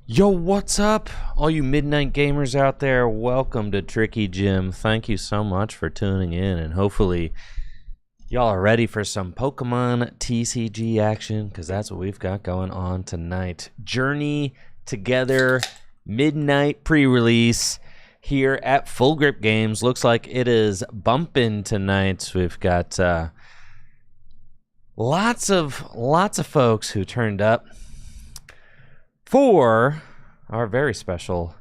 Yo, what's up, all you midnight gamers out there? Welcome to Tricky Jim. Thank you so much for tuning in, and hopefully y'all are ready for some Pokemon TCG action, because that's what we've got going on tonight. Journey together, midnight pre-release here at Full Grip Games. Looks like it is bumping tonight. We've got lots of folks who turned up for our very special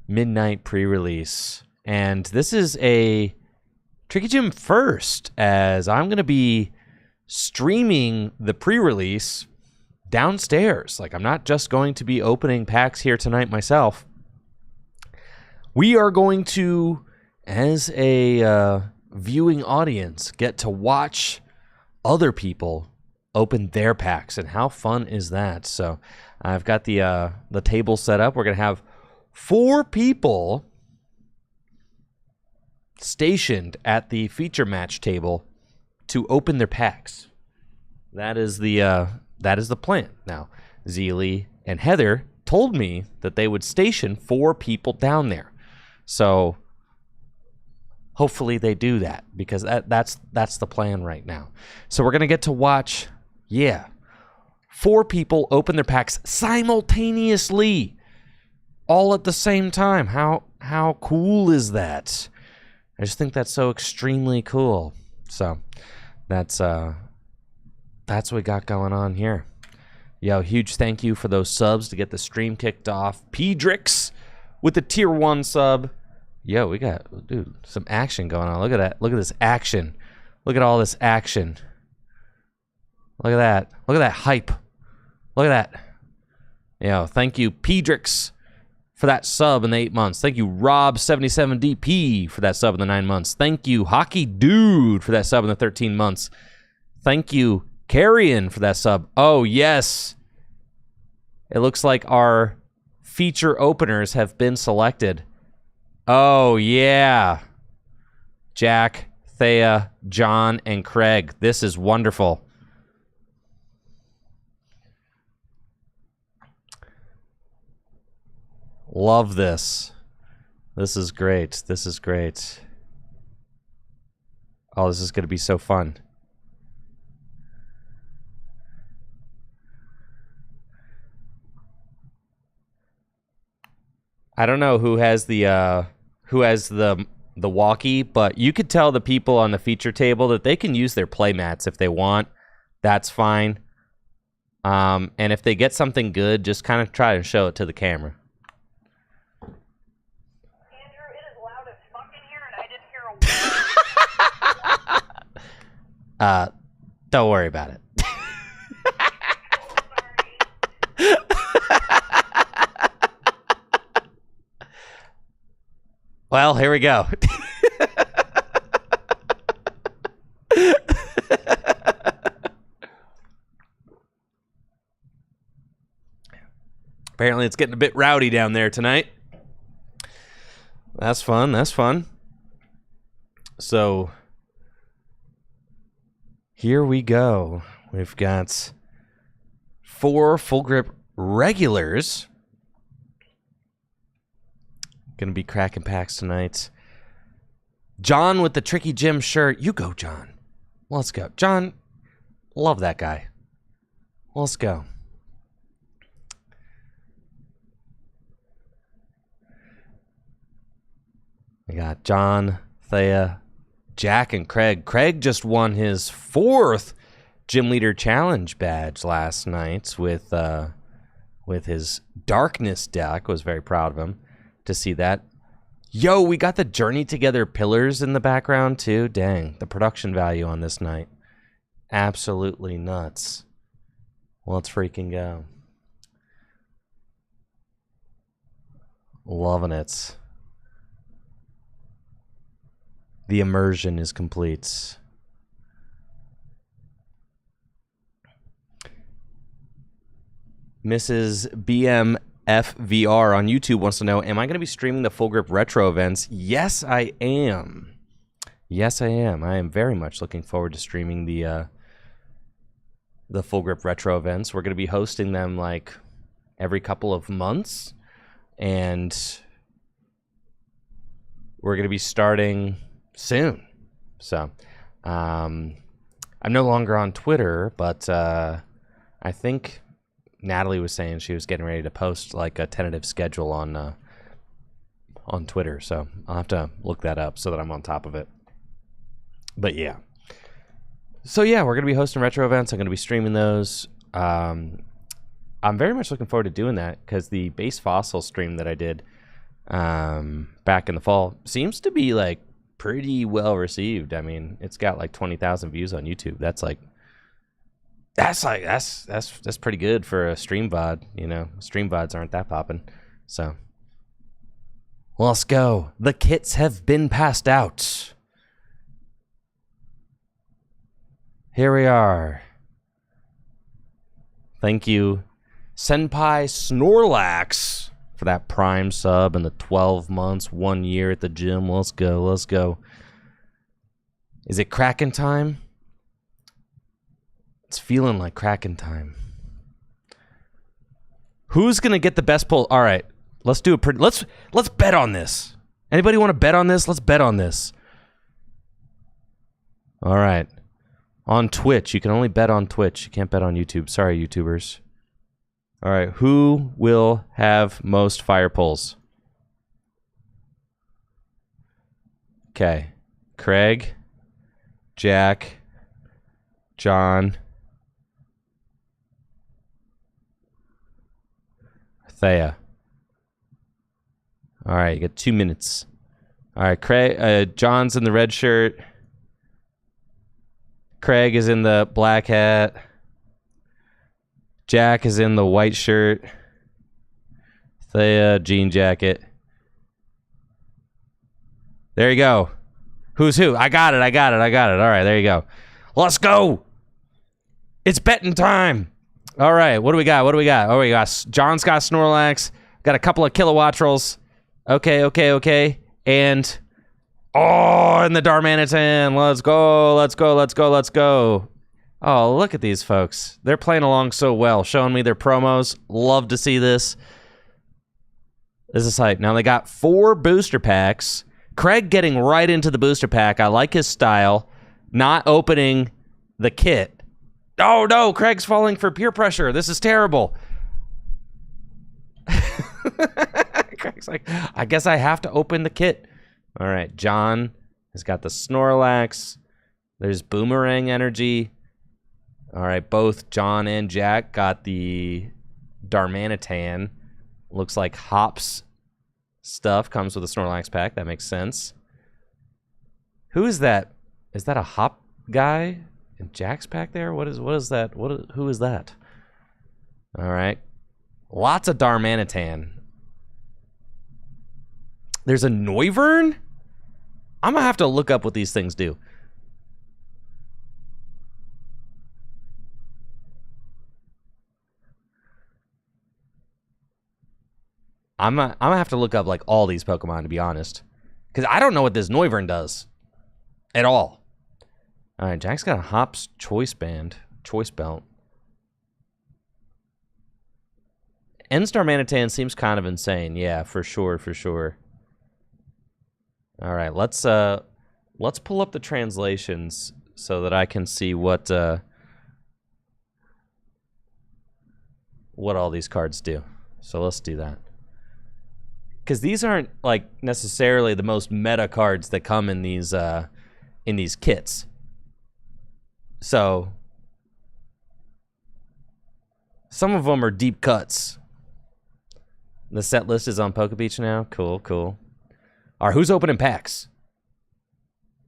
midnight pre-release. And this is a Tricky Jim first, as I'm going to be streaming the pre-release downstairs. Like, I'm not just going to be opening packs here tonight myself. We are going to, as a viewing audience, get to watch other people open their packs, and how fun is that? So I've got the table set up. We're gonna have 4 people stationed at the feature match table to open their packs. That is the plan. Now, Zeely and Heather told me that they would station 4 people down there, so hopefully they do that, because that's the plan right now. So we're gonna get to watch 4 people open their packs simultaneously, all at the same time. How cool is that? I just think that's so extremely cool. So that's what we got going on here. Yo, huge thank you for those subs to get the stream kicked off. Pedrix with the tier 1 sub. Yo, we got, dude, some action going on. Look at that. Look at this action. Look at all this action. Look at that. Look at that hype. Look at that. Yo, thank you, Pedrix, for that sub in the 8 months. Thank you, Rob77DP, for that sub in the 9 months. Thank you, Hockey Dude, for that sub in the 13 months. Thank you, Carrion, for that sub. Oh, yes. It looks like our feature openers have been selected. Oh, yeah. Jack, Thea, John, and Craig. This is wonderful. Love this. This is great. This is great. Oh, this is going to be so fun. I don't know who has the walkie, but you could tell the people on the feature table that they can use their play mats if they want. That's fine. And if they get something good, just kind of try to show it to the camera. Don't worry about it. Well, here we go. Apparently it's getting a bit rowdy down there tonight. That's fun. That's fun. So here we go. We've got 4 full grip regulars. Gonna be cracking packs tonight. John with the Tricky Jim shirt. You go, John. Let's go. John, love that guy. Let's go. We got John, Thea, Jack, and Craig. Craig just won his 4th Gym Leader Challenge badge last night with his Darkness deck. Was very proud of him to see that. Yo, we got the Journey Together pillars in the background too. Dang, the production value on this night. Absolutely nuts. Let's freaking go. Loving it. The immersion is complete. Mrs. BMFVR on YouTube wants to know, am I going to be streaming the Full Grip Retro events? Yes, I am. Yes, I am. I am very much looking forward to streaming the Full Grip Retro events. We're going to be hosting them like every couple of months. And we're going to be starting soon. So I'm no longer on Twitter, but I think Natalie was saying she was getting ready to post like a tentative schedule on Twitter. So I'll have to look that up so that I'm on top of it. But yeah. So yeah, we're going to be hosting retro events. I'm going to be streaming those. I'm very much looking forward to doing that because the base fossil stream that I did back in the fall seems to be like pretty well received. I mean, it's got like 20,000 views on YouTube. That's pretty good for a stream VOD. You know, stream VODs aren't that popping. So let's go. The kits have been passed out. Here we are. Thank you, Senpai Snorlax, for that Prime sub and the 12 months, 1 year at the gym. Let's go, let's go. Is it Kraken time? It's feeling like Kraken time. Who's gonna get the best pull? All right, let's do a let's bet on this. Anybody want to bet on this? Let's bet on this. All right. On Twitch. You can only bet on Twitch. You can't bet on YouTube. Sorry, YouTubers. All right. Who will have most fire pulls? Okay. Craig, Jack, John, Thea. All right. You got 2 minutes. All right. Craig, John's in the red shirt. Craig is in the black hat. Jack is in the white shirt. Thea, jean jacket. There you go. Who's who? I got it. All right, there you go. Let's go. It's betting time. All right, what do we got? Oh, we got John's got Snorlax. Got a couple of Kilowattrels. Okay. And... oh, and the Darmanitan. Let's go. Oh, look at these folks. They're playing along so well, showing me their promos. Love to see this. This is hype. Now they got 4 booster packs. Craig getting right into the booster pack. I like his style. Not opening the kit. Oh, no. Craig's falling for peer pressure. This is terrible. Craig's like, I guess I have to open the kit. All right, John has got the Snorlax. There's Boomerang Energy. All right, both John and Jack got the Darmanitan. Looks like Hops stuff comes with a Snorlax pack. That makes sense. Who is that? Is that a Hop guy in Jack's pack there? What is that? Who is that? All right. Lots of Darmanitan. There's a Noivern? I'm going to have to look up what these things do. I'm going to have to look up like all these Pokemon, to be honest. Because I don't know what this Noivern does. At all. All right, Jack's got a Hops Choice Belt. N-Star Manitan seems kind of insane. Yeah, for sure. All right, let's pull up the translations so that I can see what all these cards do. So let's do that. Because these aren't like necessarily the most meta cards that come in these kits. So some of them are deep cuts. The set list is on PokeBeach now. Cool. All right, who's opening packs?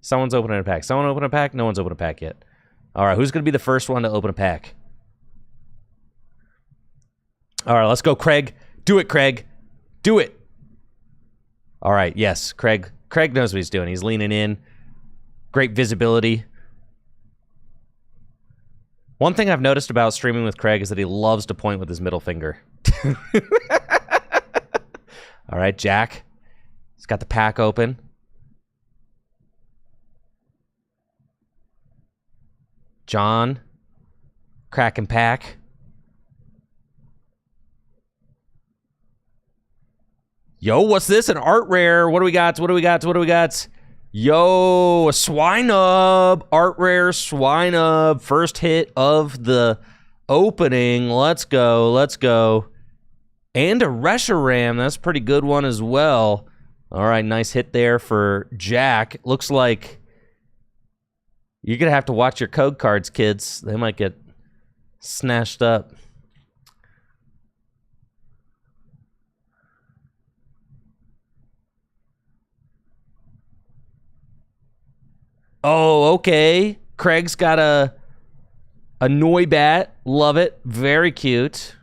Someone's opening a pack. Someone open a pack? No one's opened a pack yet. All right, who's going to be the first one to open a pack? All right, let's go, Craig. Do it, Craig. Do it. All right, yes, Craig. Craig knows what he's doing. He's leaning in. Great visibility. One thing I've noticed about streaming with Craig is that he loves to point with his middle finger. All right, Jack. He's got the pack open. John. Cracking pack. Yo, what's this? An art rare. What do we got? What do we got? What do we got? Yo, a Swinub. Art rare Swinub. First hit of the opening. Let's go. Let's go. And a Reshiram. That's a pretty good one as well. All right, nice hit there for Jack. Looks like you're going to have to watch your code cards, kids. They might get snatched up. Oh, okay. Craig's got a Noibat. Love it. Very cute.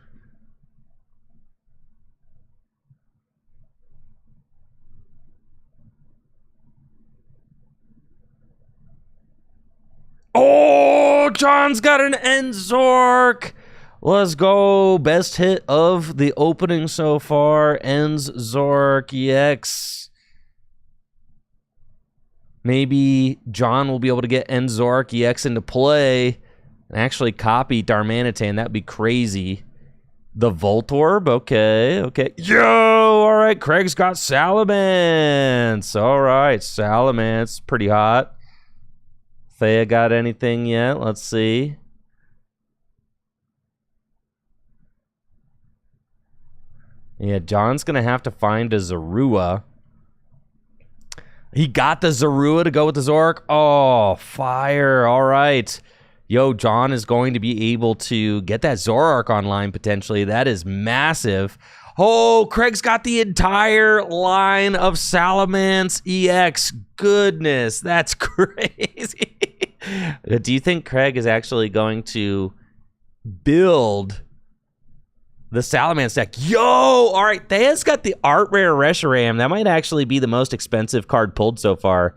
Oh, John's got an Enzork. Let's go. Best hit of the opening so far. Enzork EX. Maybe John will be able to get Enzork EX into play and actually copy Darmanitan. That'd be crazy. The Voltorb. Okay, okay. Yo, all right. Craig's got Salamence. All right, Salamence. Pretty hot. Thea got anything yet? Let's see. Yeah, John's going to have to find a Zorua. He got the Zorua to go with the Zork. Oh, fire. All right. Yo, John is going to be able to get that Zoroark online potentially. That is massive. Oh, Craig's got the entire line of Salamence EX. Goodness, that's crazy. Do you think Craig is actually going to build the Salamence deck? Yo, all right. Thea's got the art rare Reshiram. That might actually be the most expensive card pulled so far.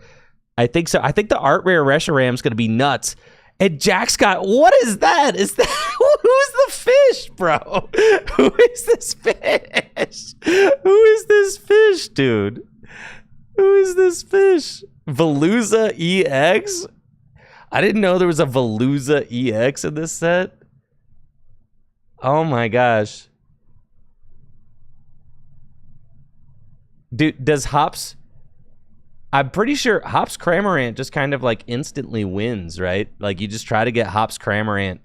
I think so. I think the art rare Reshiram is going to be nuts. And Jack's got, what is that? Is that, who's the fish, bro? Who is this fish? Who is this fish, dude? Who is this fish? Veluza EX? I didn't know there was a Veluza EX in this set. Oh my gosh. Dude, does Hops... I'm pretty sure Hops Cramorant just kind of like instantly wins, right? Like you just try to get Hops Cramorant.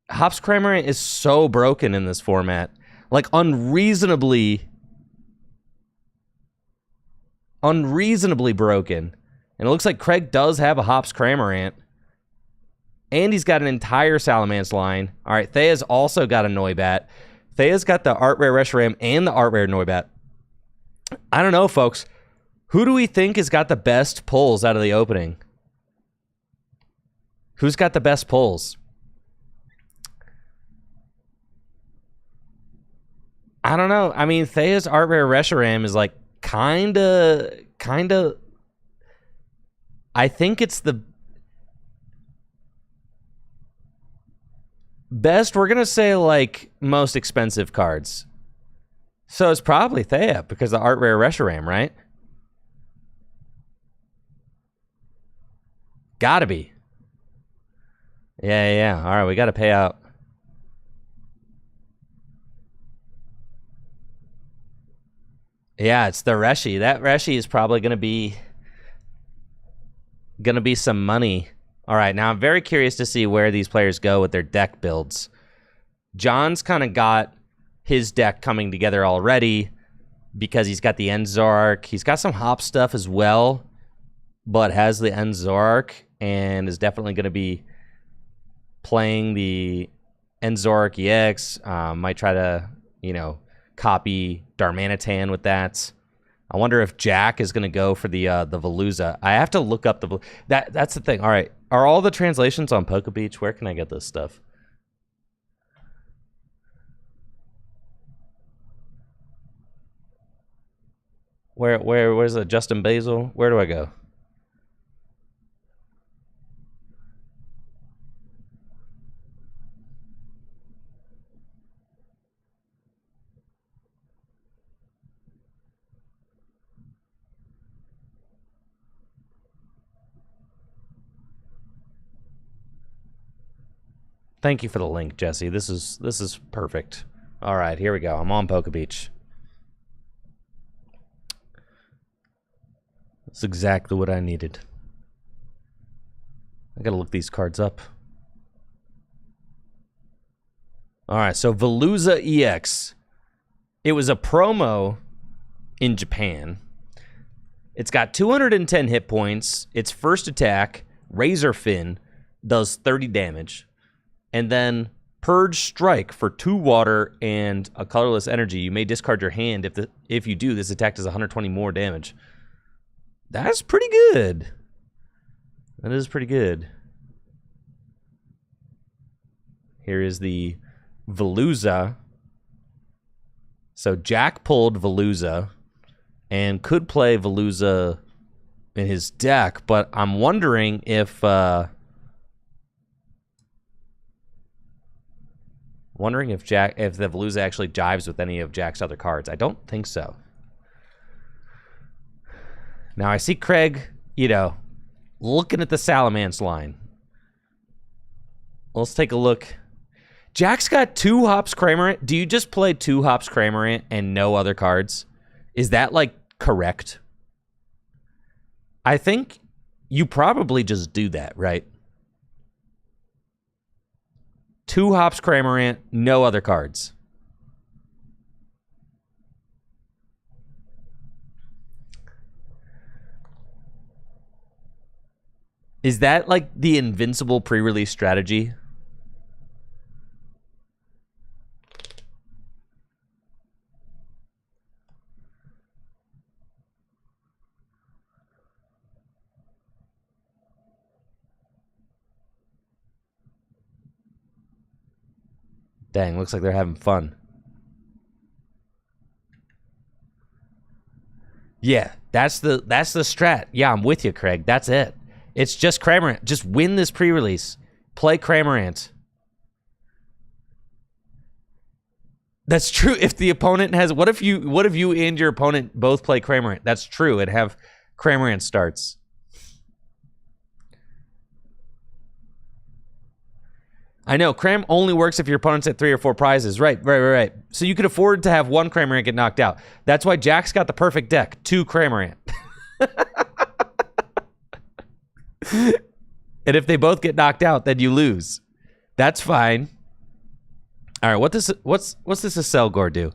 Hops Cramorant is so broken in this format. Like unreasonably broken. And it looks like Craig does have a Hops Cramorant. And he's got an entire Salamence line. All right, Thea's also got a Noibat. Thea's got the Art Rare Reshiram and the Art Rare Noibat. I don't know, folks. Who do we think has got the best pulls out of the opening? Who's got the best pulls? I don't know. I mean, Thea's Art Rare Reshiram is like kind of... I think it's the best. We're going to say like most expensive cards. So it's probably Thea because the Art Rare Reshiram, right? Gotta be. Yeah. All right, we got to pay out. Yeah, it's the Reshi. That Reshi is probably going to be some money. All right, now I'm very curious to see where these players go with their deck builds. John's kind of got his deck coming together already because he's got the Enzork. He's got some hop stuff as well, but has the Enzork and is definitely going to be playing the Enzork EX. Might try to, copy Darmanitan with that. I wonder if Jack is going to go for the Veluza. I have to look up that's the thing. All right, are all the translations on PokeBeach? Where can I get this stuff? Where's the Justin Basil? Where do I go? Thank you for the link, Jesse. This is perfect. All right, here we go. I'm on PokeBeach. That's exactly what I needed. I gotta look these cards up. Alright, so Veluza EX. It was a promo in Japan. It's got 210 hit points. Its first attack, Razor Fin, does 30 damage. And then Purge Strike for 2 water and a colorless energy. You may discard your hand. If you do, this attack does 120 more damage. That's pretty good. That is pretty good. Here is the Veluza. So Jack pulled Veluza and could play Veluza in his deck, but I'm wondering if the Veluza actually jives with any of Jack's other cards. I don't think so. Now I see Craig, looking at the Salamence line. Let's take a look. Jack's got 2 Hops Cramorant. Do you just play 2 Hops Cramorant and no other cards? Is that, correct? I think you probably just do that, right? 2 Hops Cramorant, no other cards. Is that, the invincible pre-release strategy? Dang, looks like they're having fun. Yeah, that's the strat. Yeah, I'm with you, Craig. That's it. It's just Cramorant. Just win this pre-release. Play Cramorant. That's true. If the opponent has, what if you and your opponent both play Cramorant? That's true. And have Cramorant starts. I know, Cram only works if your opponent's at 3 or 4 prizes. Right. So you could afford to have 1 Cramorant get knocked out. That's why Jack's got the perfect deck. 2 Cramorant. And if they both get knocked out, then you lose. That's fine. All right, what's this Acelgor do?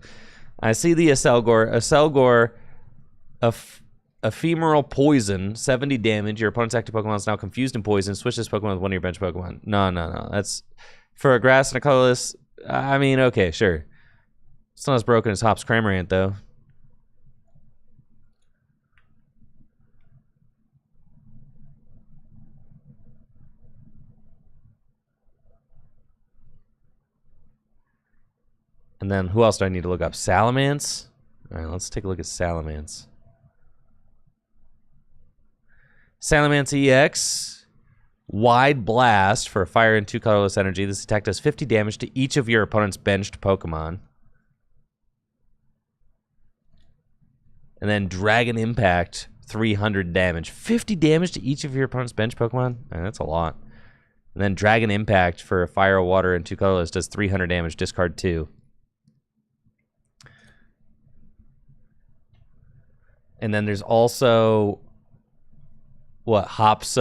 I see the Acelgor, Ephemeral Poison, 70 damage. Your opponent's active Pokemon is now confused and poisoned. Switch this Pokemon with one of your bench Pokemon. No. That's for a grass and a colorless. I mean, okay, sure. It's not as broken as Hops Cramorant, though. And then who else do I need to look up? Salamence? All right, let's take a look at Salamence. Salamence EX, Wide Blast for fire and 2 colorless energy. This attack does 50 damage to each of your opponent's benched Pokemon. And then Dragon Impact, 300 damage. 50 damage to each of your opponent's benched Pokemon? Man, that's a lot. And then Dragon Impact for fire, water, and 2 colorless does 300 damage. Discard 2. And then there's also... Hops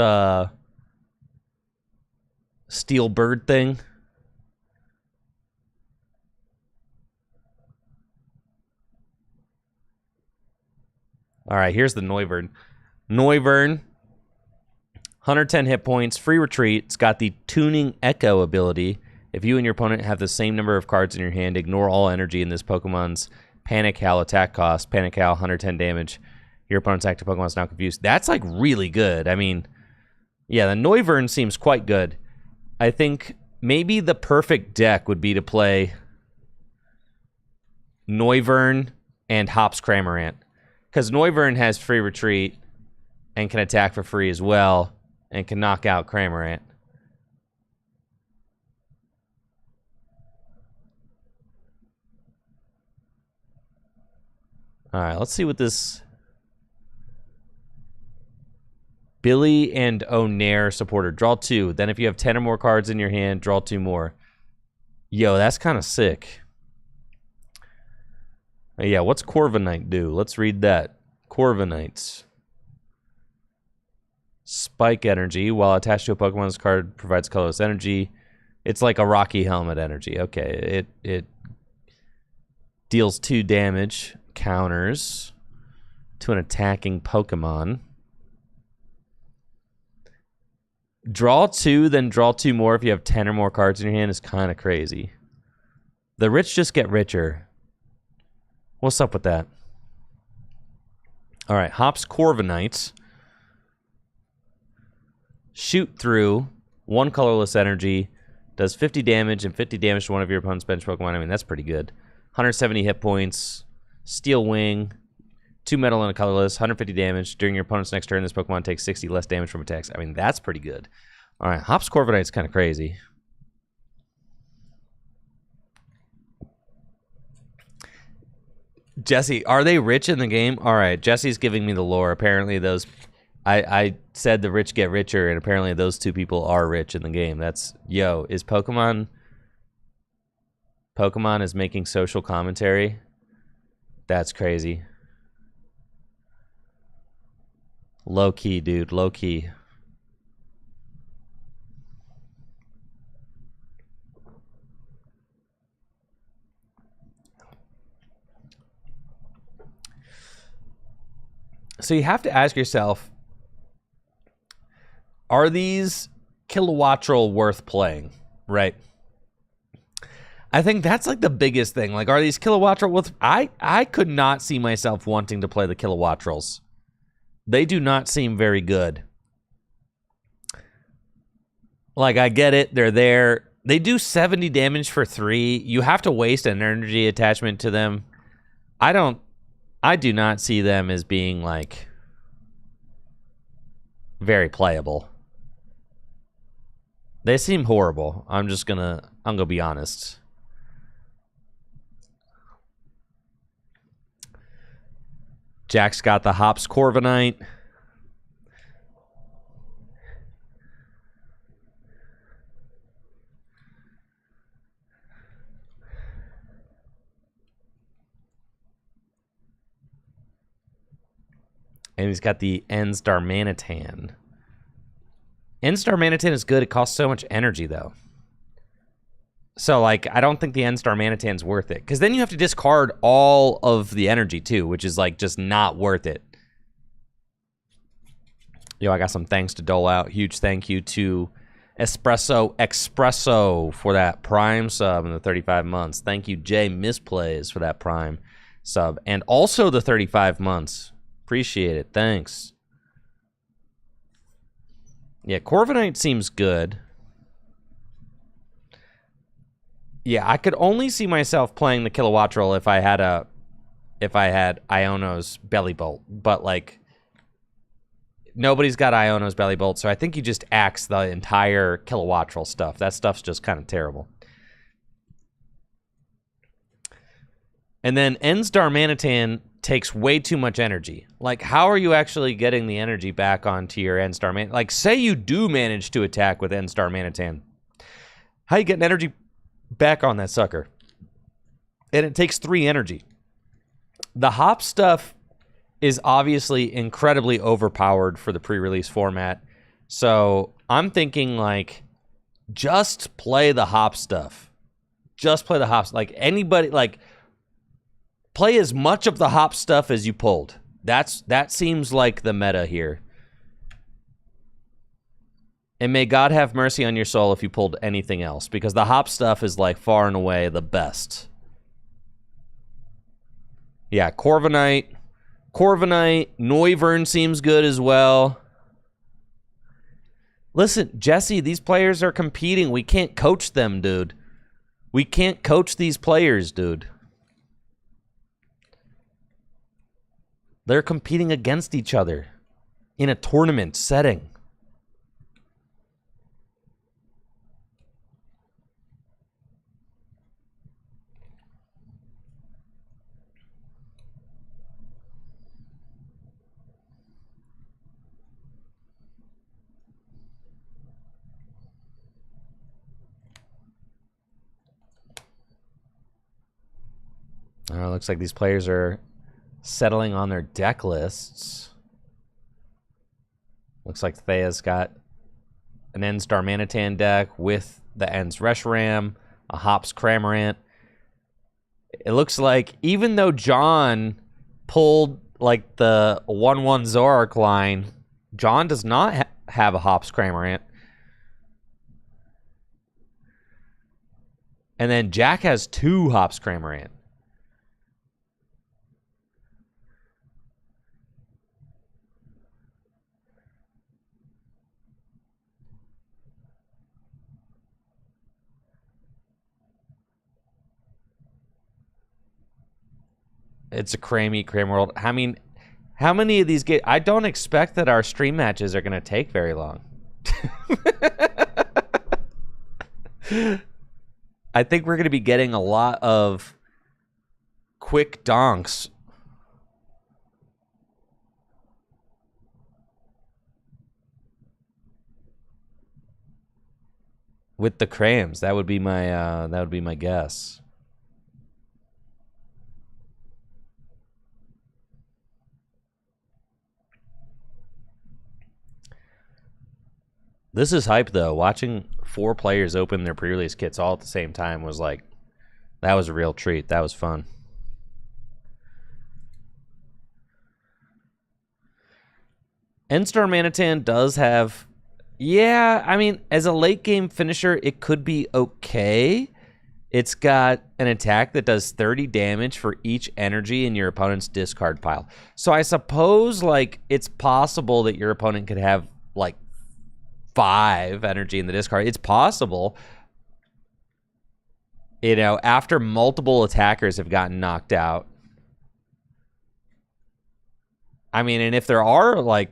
Steel Bird thing? All right, here's the Noivern. Noivern, 110 hit points, free retreat. It's got the Tuning Echo ability. If you and your opponent have the same number of cards in your hand, ignore all energy in this Pokemon's Panic Howl attack cost. Panic Howl, 110 damage. Your opponent's active Pokemon is now confused. That's, really good. I mean, yeah, the Noivern seems quite good. I think maybe the perfect deck would be to play Noivern and Hops Cramorant. Because Noivern has free retreat and can attack for free as well and can knock out Cramorant. All right, let's see what this... Billy and O'Nair supporter. Draw 2. Then if you have 10 or more cards in your hand, draw 2 more. Yo, that's kind of sick. Yeah, what's Corviknight do? Let's read that. Corviknights. Spike energy. While attached to a Pokemon, this card provides colorless energy. It's like a Rocky Helmet energy. Okay, it deals 2 damage, counters to an attacking Pokemon. Draw 2, then draw 2 more if you have 10 or more cards in your hand is kind of crazy. The rich just get richer. What's up with that? All right, Hops Corviknight. Shoot through, 1 colorless energy, does 50 damage and 50 damage to one of your opponent's bench Pokemon. I mean, that's pretty good. 170 hit points, Steel Wing, 2 metal and a colorless, 150 damage. During your opponent's next turn, this Pokemon takes 60 less damage from attacks. I mean, that's pretty good. All right, Hops Corviknight's kind of crazy. Jesse, are they rich in the game? All right, Jesse's giving me the lore. Apparently those... I said the rich get richer, and apparently those 2 people are rich in the game. That's... Yo, is Pokemon is making social commentary? That's crazy. Low key, dude. Low key. So you have to ask yourself, are these Kilowattrel worth playing, right? I think that's like the biggest thing. Like, are these Kilowattrel worth... I could not see myself wanting to play the Kilowattrels. They do not seem very good. Like, I get it. They're there. They do 70 damage for 3. You have to waste an energy attachment to them. I do not see them as being, like, very playable. They seem horrible. I'm gonna be honest. Jack's got the Hops Corviknight. And he's got the N-Star Manitan. N-Star Manitan is good. It costs so much energy, though. So, like, I don't think the N-Star Manitan's worth it. Because then you have to discard all of the energy, too, which is, like, just not worth it. Yo, I got some thanks to dole out. Huge thank you to Espresso for that Prime sub in the 35 months. Thank you, Jay Misplays, for that Prime sub. And also the 35 months. Appreciate it. Thanks. Yeah, Corviknight seems good. Yeah, I could only see myself playing the Kilowattrel if I had Iono's Belly Bolt, but like nobody's got Iono's Belly Bolt, so I think you just axe the entire Kilowattrel stuff. That stuff's just kind of terrible. And then N-Star Manitan takes way too much energy. Like, how are you actually getting the energy back onto your N-Star Manitan? Like, say you do manage to attack with N-Star Manitan. How you getting energy back on that sucker? And it takes 3 energy. The hop stuff is obviously incredibly overpowered for the pre-release format. So I'm thinking, like, just play the hop stuff. Just play the hops. Like, anybody, like, play as much of the hop stuff as you pulled. That seems like the meta here. And may God have mercy on your soul if you pulled anything else, because the hop stuff is, like, far and away the best. Yeah, Corviknight, Noivern seems good as well. Listen, Jesse, these players are competing. We can't coach them, dude. We can't coach these players, dude. They're competing against each other in a tournament setting. Looks like these players are settling on their deck lists. Looks like Thea's got an N-Star Manitan deck with the Ends Reshiram, a Hops Cramorant. It looks like even though John pulled like the 1/1 Zoroark line, John does not have a Hops Cramorant. And then Jack has 2 Hops Cramorant. It's a Cram World. I mean, how many of these games? I don't expect that our stream matches are going to take very long. I think we're going to be getting a lot of quick donks. With the crams, that would be my guess. This is hype, though. Watching 4 players open their pre-release kits all at the same time was like, that was a real treat. That was fun. N-Star Manitan does have, yeah, I mean, as a late game finisher, it could be okay. It's got an attack that does 30 damage for each energy in your opponent's discard pile. So I suppose, like, it's possible that your opponent could have, like, 5 energy in the discard. It's possible. You know, after multiple attackers have gotten knocked out. I mean, and if there are like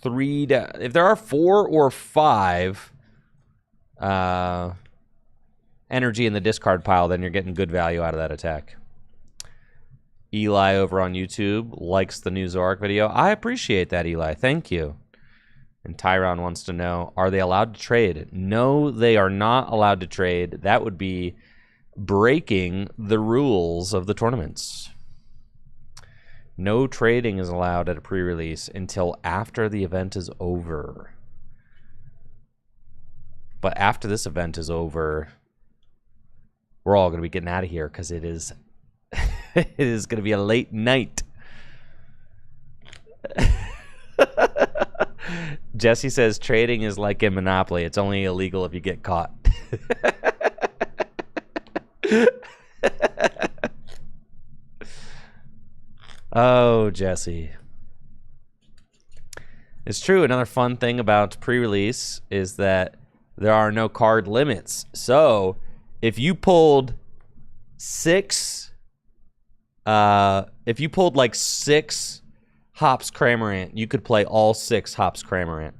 if there are 4 or 5 energy in the discard pile, then you're getting good value out of that attack. Eli over on YouTube likes the new Zoroark video. I appreciate that, Eli. Thank you. And Tyron wants to know, are they allowed to trade? No, they are not allowed to trade. That would be breaking the rules of the tournaments. No trading is allowed at a pre-release until after the event is over. But after this event is over, we're all going to be getting out of here because it is it is going to be a late night. Jesse says trading is like in Monopoly. It's only illegal if you get caught. Oh, Jesse. It's true. Another fun thing about pre-release is that there are no card limits. So if you pulled 6, if you pulled like 6 Hops Cramorant, you could play all 6 Hops Cramorant.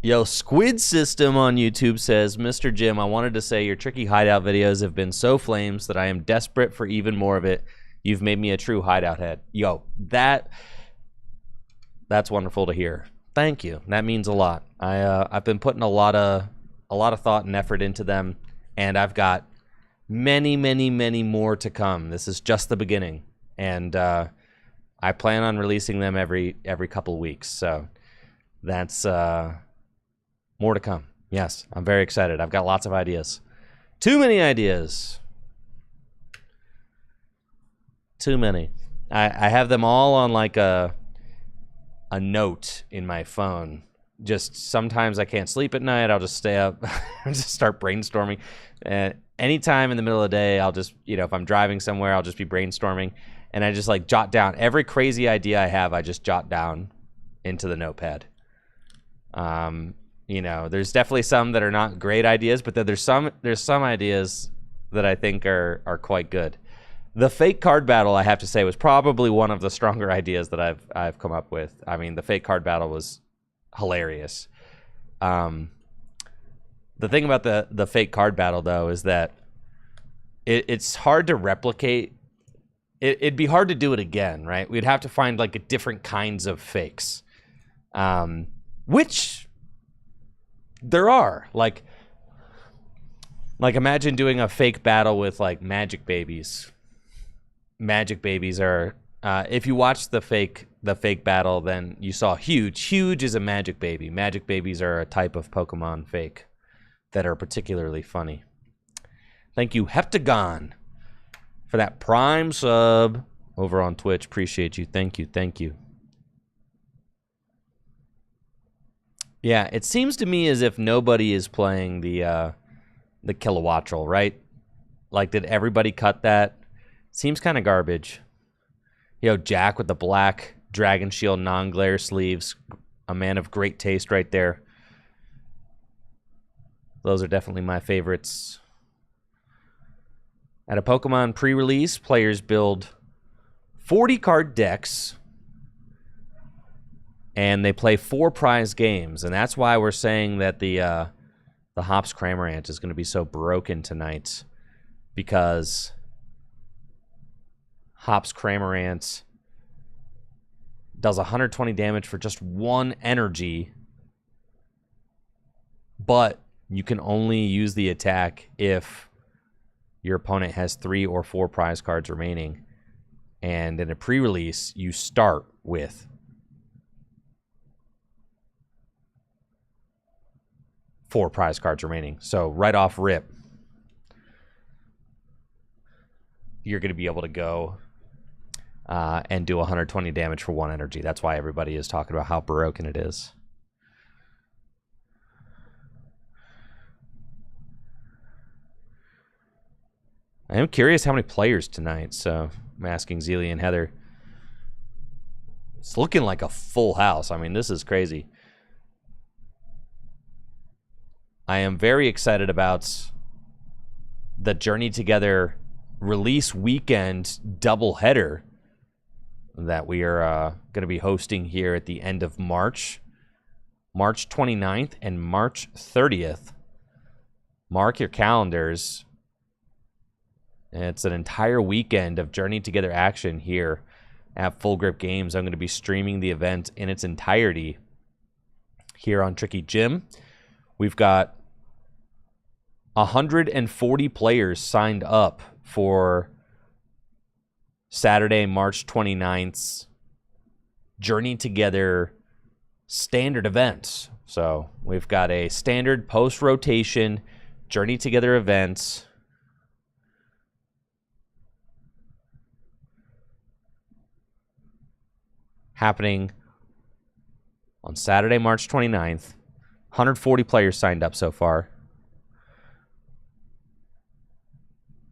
Yo, Squid System on YouTube says, Mr. Jim, I wanted to say your tricky hideout videos have been so flames that I am desperate for even more of it. You've made me a true hideout head. Yo, that's wonderful to hear. Thank you. That means a lot. I've been putting a lot of thought and effort into them, and I've got many, many, many more to come. This is just the beginning, and I plan on releasing them every couple weeks. So that's more to come. Yes, I'm very excited. I've got lots of ideas. Too many ideas. Too many. I have them all on like a note in my phone. Just sometimes I can't sleep at night. I'll just stay up and just start brainstorming. Anytime in the middle of the day, I'll just, if I'm driving somewhere, I'll just be brainstorming. And I just like jot down every crazy idea I have. I just jot down into the notepad. There's definitely some that are not great ideas, but then there's some ideas that I think are quite good. The fake card battle, I have to say, was probably one of the stronger ideas that I've come up with. I mean, the fake card battle was hilarious. The thing about the fake card battle, though, is that it's hard to replicate. It'd be hard to do it again, right? We'd have to find like different kinds of fakes, which there are. Like imagine doing a fake battle with like magic babies. Magic babies are If you watched the fake battle, then you saw Huge. Huge is a magic baby. Magic babies are a type of Pokemon fake that are particularly funny. Thank you, Heptagon, for that Prime sub over on Twitch. Appreciate you. Thank you. Thank you. Yeah, it seems to me as if nobody is playing the Kilowattrel, right? Like, did everybody cut that? Seems kind of garbage. Yo, Jack with the black Dragon Shield non-glare sleeves. A man of great taste right there. Those are definitely my favorites. At a Pokemon pre-release, players build 40-card decks, and they play 4 prize games. And that's why we're saying that the Hops Cramorant is going to be so broken tonight, because Hops Cramorant does 120 damage for just 1 energy, but you can only use the attack if your opponent has 3 or 4 prize cards remaining. And in a pre-release, you start with 4 prize cards remaining. So right off rip, you're going to be able to go and do 120 damage for 1 energy. That's why everybody is talking about how broken it is. I am curious how many players tonight, so I'm asking Zealy and Heather. It's looking like a full house. I mean, this is crazy. I am very excited about the Journey Together release weekend doubleheader that we are going to be hosting here at the end of March. March 29th and March 30th. Mark your calendars. It's an entire weekend of Journey Together action here at Full Grip Games. I'm going to be streaming the event in its entirety here on Tricky Jim. We've got 140 players signed up for Saturday, March 29th's Journey Together standard event. So we've got a standard post-rotation Journey Together event happening on Saturday, March 29th. 140 players signed up so far.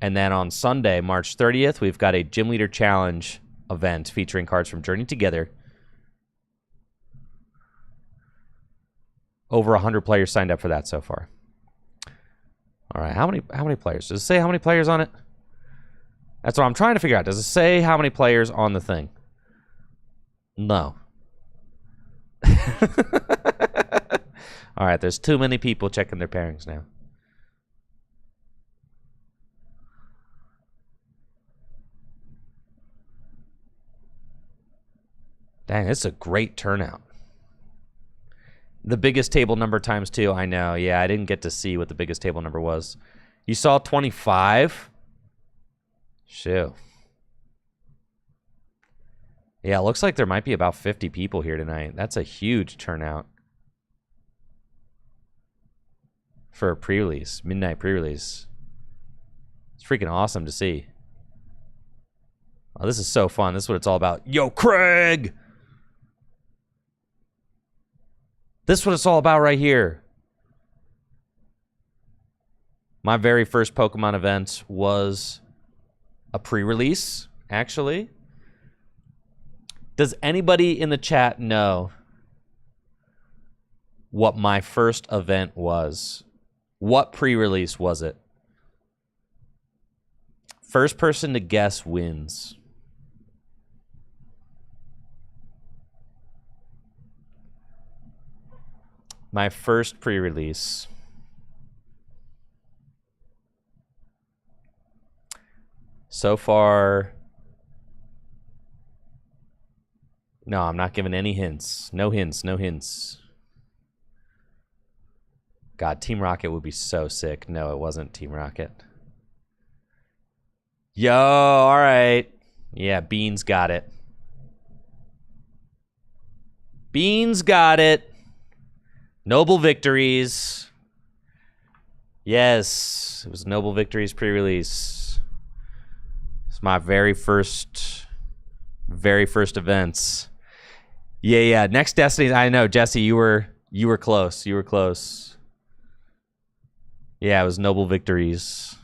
And then on Sunday, March 30th, we've got a Gym Leader Challenge event featuring cards from Journey Together. Over 100 players signed up for that so far. All right, how many players? Does it say how many players on it? That's what I'm trying to figure out. Does it say how many players on the thing? No. All right, there's too many people checking their pairings now. Dang, it's a great turnout. The biggest table number times 2, I know. Yeah, I didn't get to see what the biggest table number was. You saw 25? Shoo. Yeah, it looks like there might be about 50 people here tonight. That's a huge turnout for a pre-release, midnight pre-release. It's freaking awesome to see. Oh, this is so fun. This is what it's all about. Yo, Craig! This is what it's all about right here. My very first Pokemon event was a pre-release, actually. Does anybody in the chat know what my first event was? What pre-release was it? First person to guess wins. My first pre-release. So far... No, I'm not giving any hints. No hints, no hints. God, Team Rocket would be so sick. No, it wasn't Team Rocket. Yo, all right. Yeah, Beans got it. Beans got it. Noble Victories. Yes, it was Noble Victories pre-release. It's my very first events. Yeah. Next Destiny. I know, Jesse. You were close. You were close. Yeah, it was Noble Victories.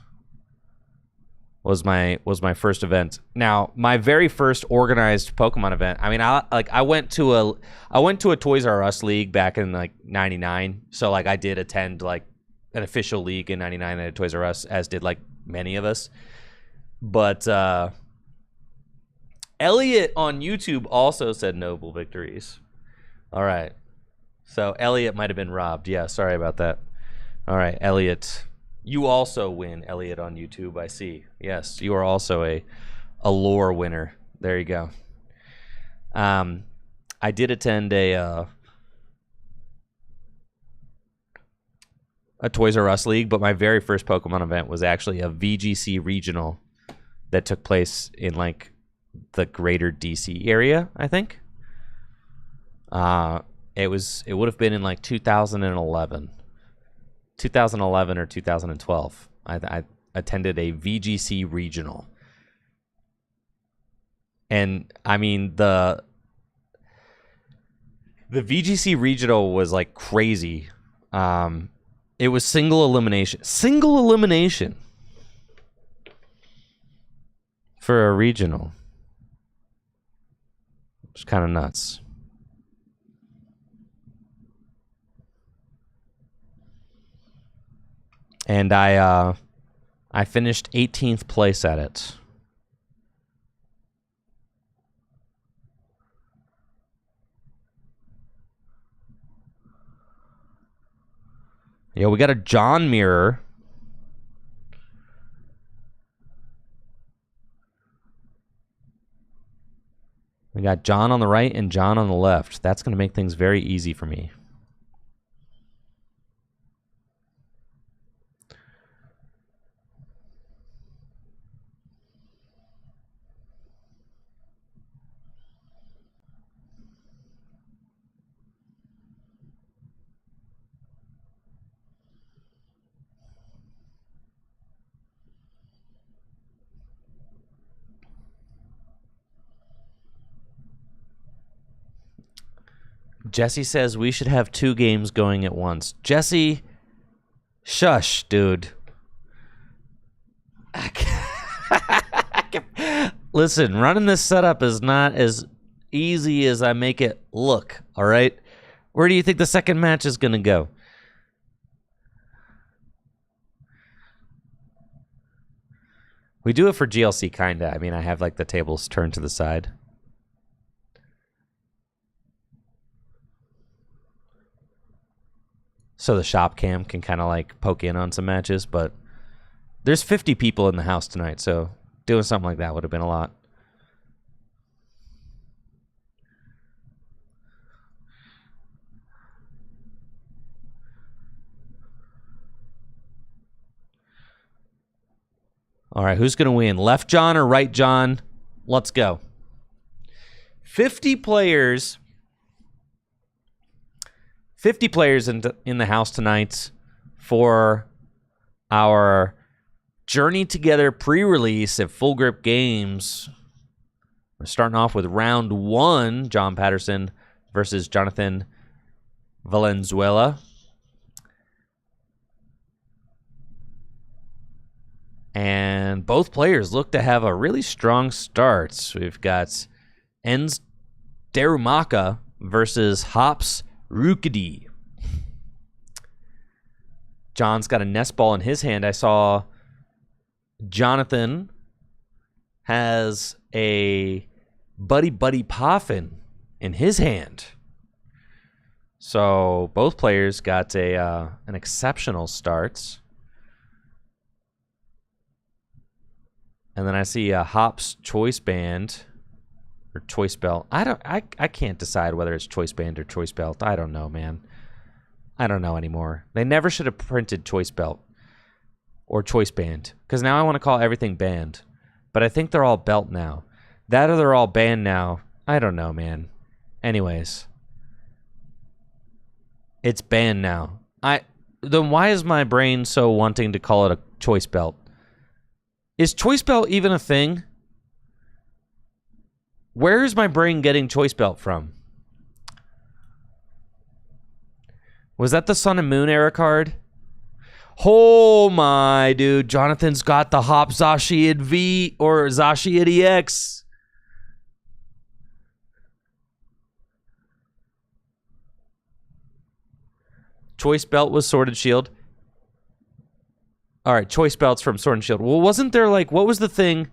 Was my first event. Now, my very first organized Pokemon event. I mean, I went to a Toys R Us league back in like '99. So like I did attend like an official league in '99 at Toys R Us, as did like many of us. But Elliot on YouTube also said Noble Victories. All right. So Elliot might have been robbed. Yeah, sorry about that. All right, Elliot. You also win, Elliot, on YouTube, I see. Yes, you are also a lore winner. There you go. I did attend a Toys R Us league, but my very first Pokemon event was actually a VGC regional that took place in like the greater DC area, I think. It would have been in like 2011 or 2012. I attended a VGC regional. And I mean the VGC regional was like crazy. It was single elimination for a regional. It's kind of nuts. And I finished 18th place at it. Yeah, we got a John mirror. We got John on the right and John on the left. That's going to make things very easy for me. Jesse says we should have 2 games going at once. Jesse, shush, dude. Listen, running this setup is not as easy as I make it look, all right? Where do you think the second match is going to go? We do it for GLC, kind of. I mean, I have like the tables turned to the side. So the shop cam can kind of like poke in on some matches, but there's 50 people in the house tonight, so doing something like that would have been a lot. All right, who's going to win? Left John or right John? Let's go. 50 players. 50 players in the house tonight for our Journey Together pre-release at Full Grip Games. We're starting off with round 1, John Patterson versus Jonathan Valenzuela. And both players look to have a really strong start. We've got Enz Darumaka versus Hops Rukidi. John's got a nest ball in his hand. I saw Jonathan has a Buddy Buddy Poffin in his hand. So both players got an exceptional start. And then I see a Hops Choice Band or Choice Belt. I can't decide whether it's Choice Band or Choice Belt. I don't know, man. I don't know anymore. They never should have printed Choice Belt or Choice Band, because now I want to call everything band. But I think they're all belt now. That or they're all band now. I don't know, man. Anyways, It's banned now. Then why is my brain so wanting to call it a choice belt? Is choice belt even a thing? Where is my brain getting choice belt from? Was that the Sun and Moon era card? Oh my dude, Jonathan's got the Hop Zacian V or Zacian EX. Choice belt was Sword and Shield. All right, choice belts from Sword and Shield. Well, wasn't there like, what was the thing?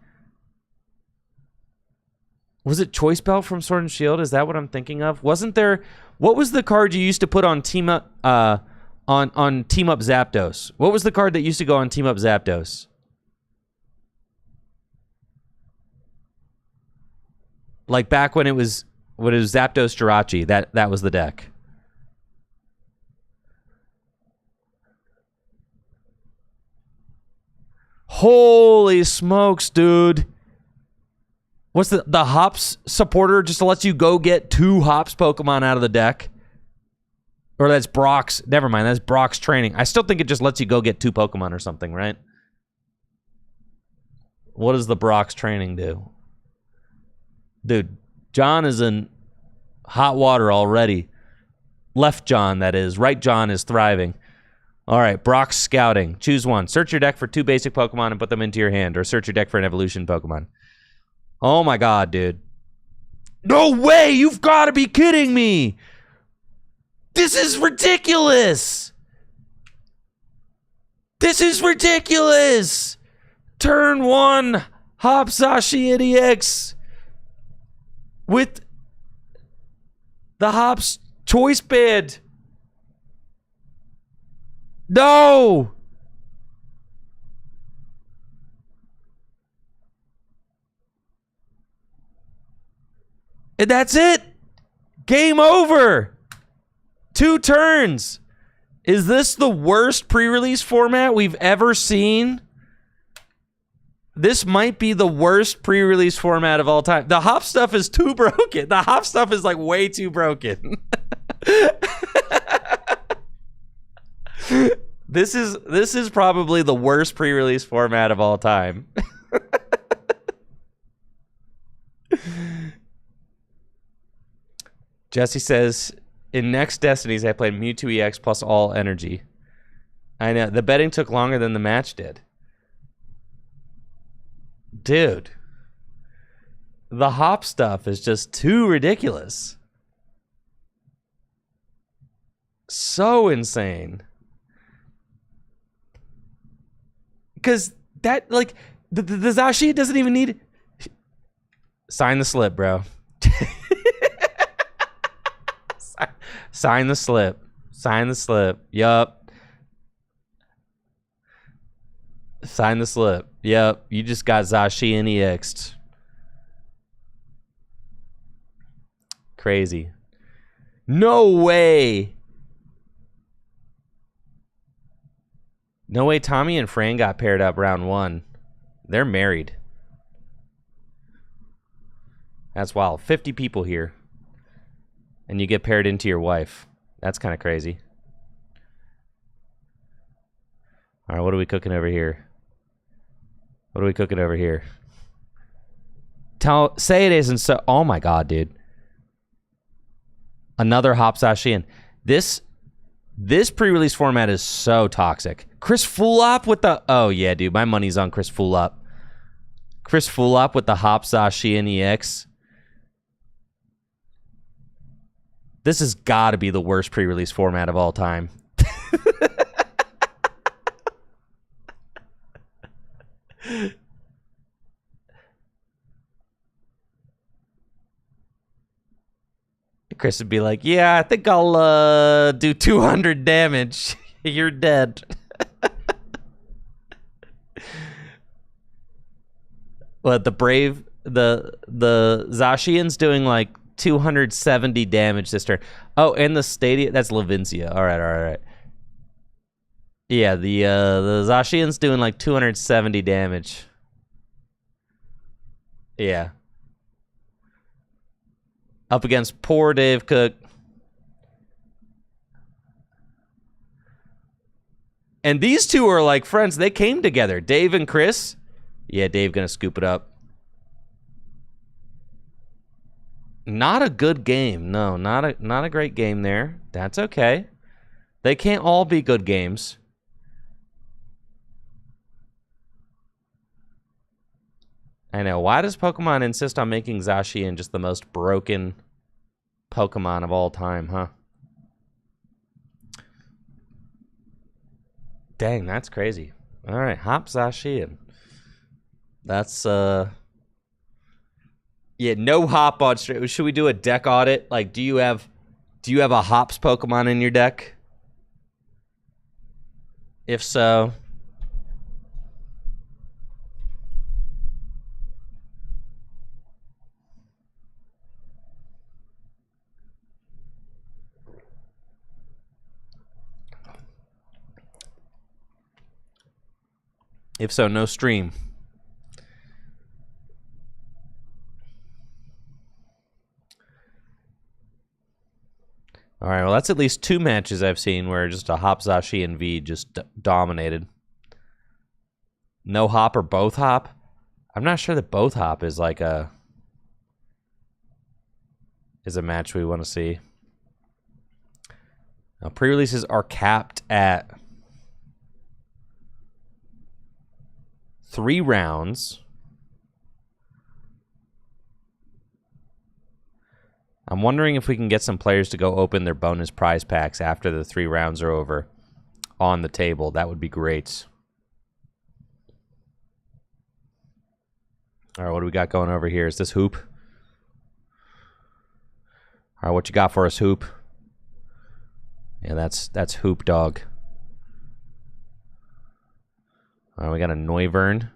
Was it choice belt from Sword and Shield? Is that what I'm thinking of? Wasn't there, what was the card you used to put on Team Up on Team Up Zapdos? What was the card that used to go on Team Up Zapdos? Like back when it was Zapdos Jirachi, that was the deck. Holy smokes, dude. What's the Hops supporter just lets you go get 2 Hops Pokemon out of the deck? Or that's Brock's. Never mind, that's Brock's training. I still think it just lets you go get 2 Pokemon or something, right? What does the Brock's training do? Dude, John is in hot water already. Left John, that is. Right John is thriving. All right, Brock's scouting. Choose one. Search your deck for 2 basic Pokemon and put them into your hand, or search your deck for an evolution Pokemon. Oh my god, dude. No way! You've got to be kidding me! This is ridiculous! This is ridiculous! Turn 1, Hop Zacian EX with the Hops Choice Band. No! And that's it. Game over. 2 turns. Is this the worst pre-release format we've ever seen? This might be the worst pre-release format of all time. The Hop stuff is too broken. The Hop stuff is like way too broken. This is probably the worst pre-release format of all time. Jesse says, in Next Destinies, I played Mewtwo EX plus all energy. I know. The betting took longer than the match did. Dude. The Hop stuff is just too ridiculous. So insane. Because that, like, the Zacian doesn't even need... Sign the slip, bro. Sign the slip. Sign the slip. Yup. Sign the slip. Yup. You just got Zacian EX'd. Crazy. No way. No way Tommy and Fran got paired up round 1. They're married. That's wild. 50 people here. And you get paired into your wife. That's kind of crazy. All right, what are we cooking over here? What are we cooking over here? Say it isn't so... Oh my god, dude. Another Hop Zacian. This pre-release format is so toxic. Chris Fulop with the... Oh yeah, dude. My money's on Chris Fulop. Chris Fulop with the Hop Zacian EX. This has got to be the worst pre-release format of all time. Chris would be like, yeah, I think I'll do 200 damage. You're dead. What, the Brave, the Zacian's doing like 270 damage this turn. Oh, and the Stadia, that's Lavincia. All right. Yeah, the Zacian's doing like 270 damage. Yeah. Up against poor Dave Cook. And these two are like friends. They came together. Dave and Chris. Yeah, Dave gonna scoop it up. Not a good game. No, not a great game there. That's okay. They can't all be good games. I know. Why does Pokemon insist on making Zacian just the most broken Pokemon of all time, huh? Dang, that's crazy. All right, Hop Zacian. That's yeah, no hop on straight. Should we do a deck audit? Like, do you have a hops Pokemon in your deck? If so, no stream. All right, well, that's at least 2 matches I've seen where just a Hop Zacian V just dominated. No hop or both hop? I'm not sure that both hop is like a match we want to see. Now, pre-releases are capped at 3 rounds. I'm wondering if we can get some players to go open their bonus prize packs after the 3 rounds are over on the table. That would be great. All right, what do we got going over here? Is this Hoop? All right, what you got for us, Hoop? Yeah, that's Hoop Dog. All right, we got a Noivern.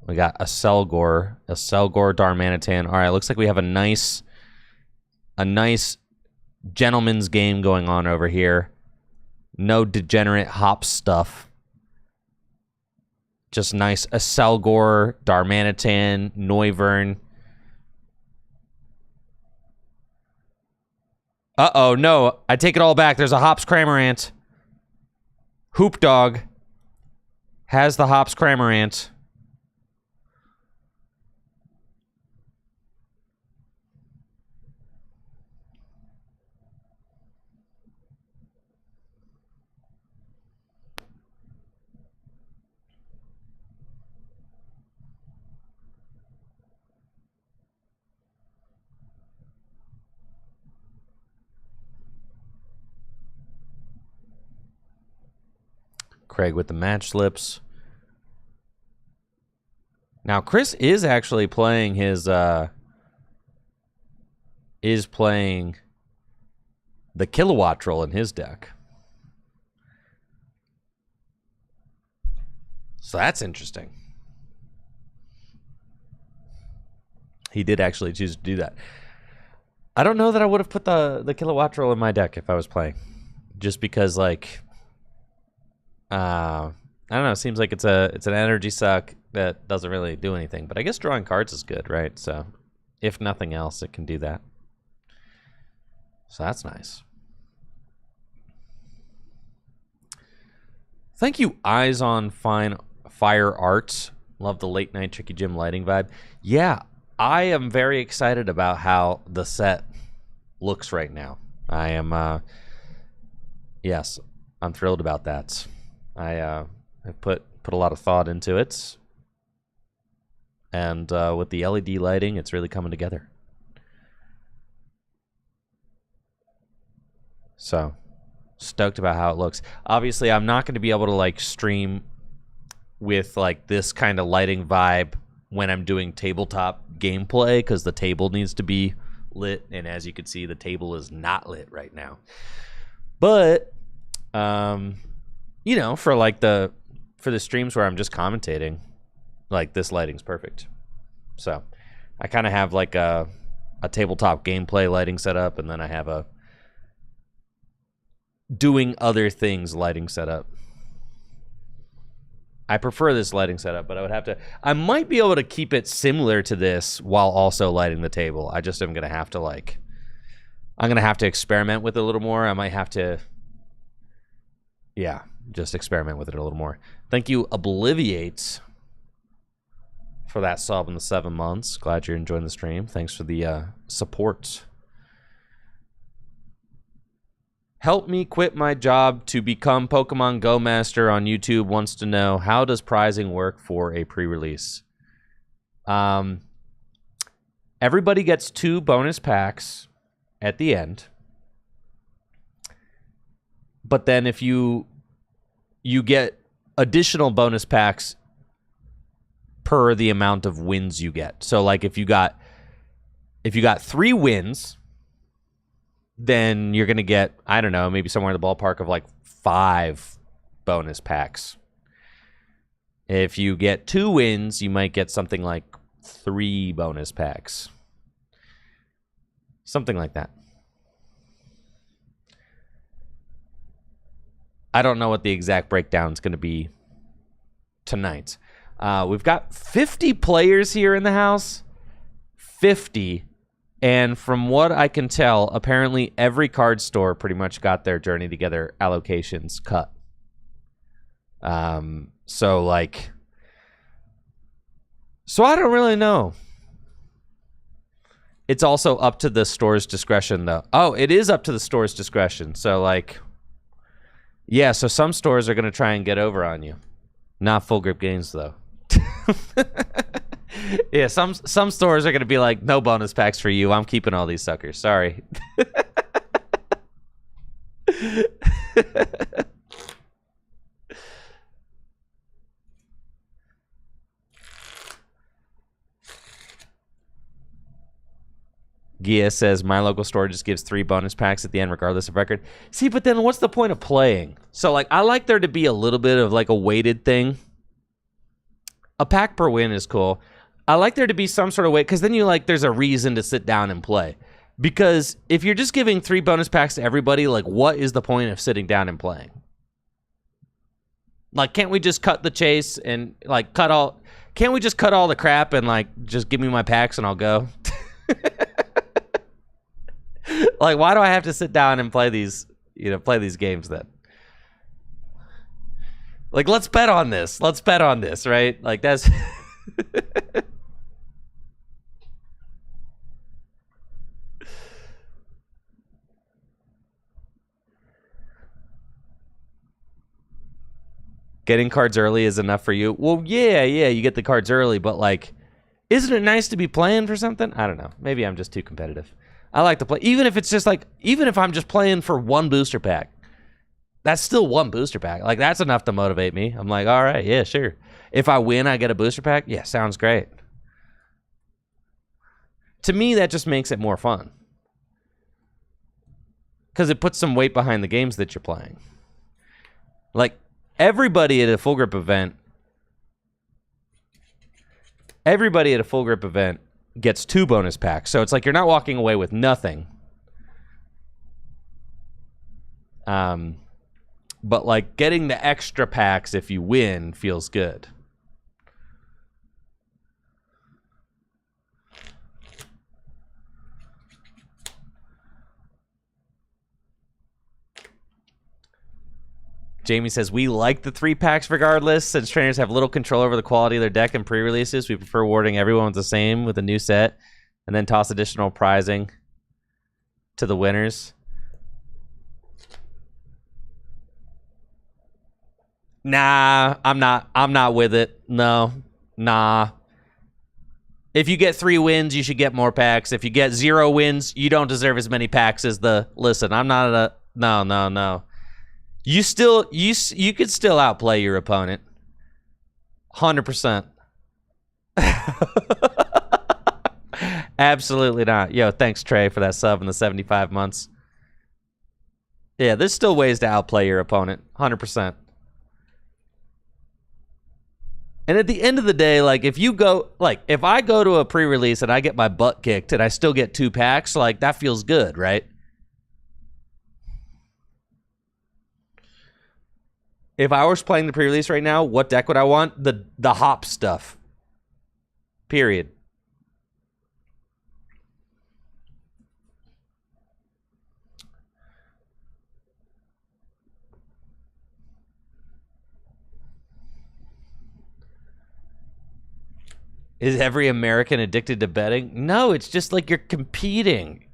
We got a Selgor Darmanitan. All right, looks like we have a nice gentleman's game going on over here. No degenerate hop stuff. Just nice. A Selgor, Darmanitan, Noivern. Uh-oh, no. I take it all back. There's a Hops Cramorant. Hoop Dog has the Hops Cramorant. Craig with the match slips. Now, Chris is actually playing his, the Kilowatt Troll in his deck. So that's interesting. He did actually choose to do that. I don't know that I would have put the Kilowatt Troll in my deck if I was playing. Just because, like, I don't know. It seems like it's an energy suck that doesn't really do anything. But I guess drawing cards is good, right? So, if nothing else, it can do that. So that's nice. Thank you, Eyes on Fire Arts. Love the late night Tricky Gym lighting vibe. Yeah, I am very excited about how the set looks right now. I am, yes, I'm thrilled about that. I have put a lot of thought into it, and with the LED lighting, it's really coming together. So, stoked about how it looks. Obviously, I'm not going to be able to like stream with like this kind of lighting vibe when I'm doing tabletop gameplay because the table needs to be lit, and as you can see, the table is not lit right now. But you know, for the streams where I'm just commentating, like this lighting's perfect. So I kind of have like a tabletop gameplay lighting set up, and then I have a doing other things lighting setup. I prefer this lighting setup, but I might be able to keep it similar to this while also lighting the table. I just am going to have to I'm going to have to experiment with it a little more. I might have to, yeah, just experiment with it a little more. Thank you, Obliviate, for that sub in the 7 months. Glad you're enjoying the stream. Thanks for the support. Help me quit my job to become Pokemon Go Master on YouTube wants to know, how does prizing work for a pre-release? Everybody gets 2 bonus packs at the end. But then if you get additional bonus packs per the amount of wins you get. So like if you got 3 wins, then you're going to get, I don't know, maybe somewhere in the ballpark of like 5 bonus packs. If you get 2 wins, you might get something like 3 bonus packs. Something like that. I don't know what the exact breakdown is going to be tonight. We've got 50 players here in the house. 50. And from what I can tell, apparently every card store pretty much got their Journey Together allocations cut. So I don't really know. It's also up to the store's discretion, though. Oh, it is up to the store's discretion. So, yeah, so some stores are going to try and get over on you. Not Full Grip Games, though. Yeah, some stores are going to be like, no bonus packs for you. I'm keeping all these suckers. Sorry. Gia says, my local store just gives 3 bonus packs at the end, regardless of record. See, but then what's the point of playing? So, I like there to be a little bit of, a weighted thing. A pack per win is cool. I like there to be some sort of weight, because then there's a reason to sit down and play. Because if you're just giving 3 bonus packs to everybody, what is the point of sitting down and playing? Can't we just cut the chase and, can't we just cut all the crap and, just give me my packs and I'll go? Why do I have to sit down and play these games then? Let's bet on this. Let's bet on this, right? That's... Getting cards early is enough for you. Well, yeah, you get the cards early, but, isn't it nice to be playing for something? I don't know. Maybe I'm just too competitive. I like to play, even if it's just even if I'm just playing for 1 booster pack, that's still 1 booster pack. That's enough to motivate me. I'm like, all right, yeah, sure. If I win, I get a booster pack. Yeah, sounds great. To me, that just makes it more fun. Because it puts some weight behind the games that you're playing. Everybody at a Full Grip event gets 2 bonus packs. So it's you're not walking away with nothing. But getting the extra packs if you win feels good. Jamie says, we like the 3 packs regardless. Since trainers have little control over the quality of their deck and pre-releases, we prefer awarding everyone the same with a new set and then toss additional prizing to the winners. Nah, I'm not with it. No. Nah. If you get 3 wins, you should get more packs. If you get 0 wins, you don't deserve as many packs as the... Listen, I'm not a... No. You could still outplay your opponent. 100%. Absolutely not. Yo, thanks, Trey, for that sub in the 75 months. Yeah, there's still ways to outplay your opponent. 100%. And at the end of the day, if I go to a pre-release and I get my butt kicked and I still get 2 packs, that feels good, right? If I was playing the pre-release right now, what deck would I want? The hop stuff. Period. Is every American addicted to betting? No, it's just like you're competing.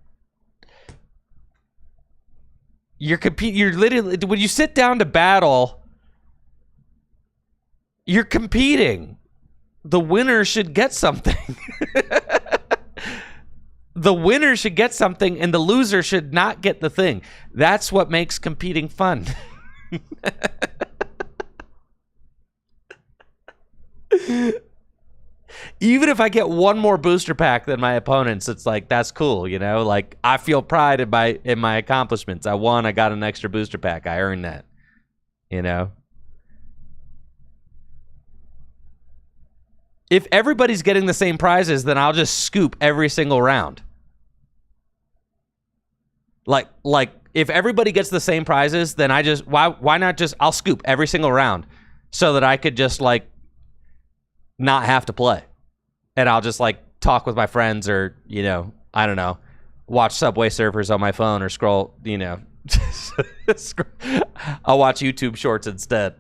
You're literally, when you sit down to battle, you're competing. The winner should get something. The winner should get something, and the loser should not get the thing. That's what makes competing fun. Even if I get one more booster pack than my opponents, it's like, that's cool, you know? Like, I feel pride in my accomplishments. I won, I got an extra booster pack. I earned that, you know? If everybody's getting the same prizes, then I'll just scoop every single round. Like if everybody gets the same prizes, then why not just, I'll scoop every single round so that I could just like not have to play. And I'll just like talk with my friends, or, you know, I don't know, watch Subway Surfers on my phone, or scroll, you know, I'll watch YouTube shorts instead.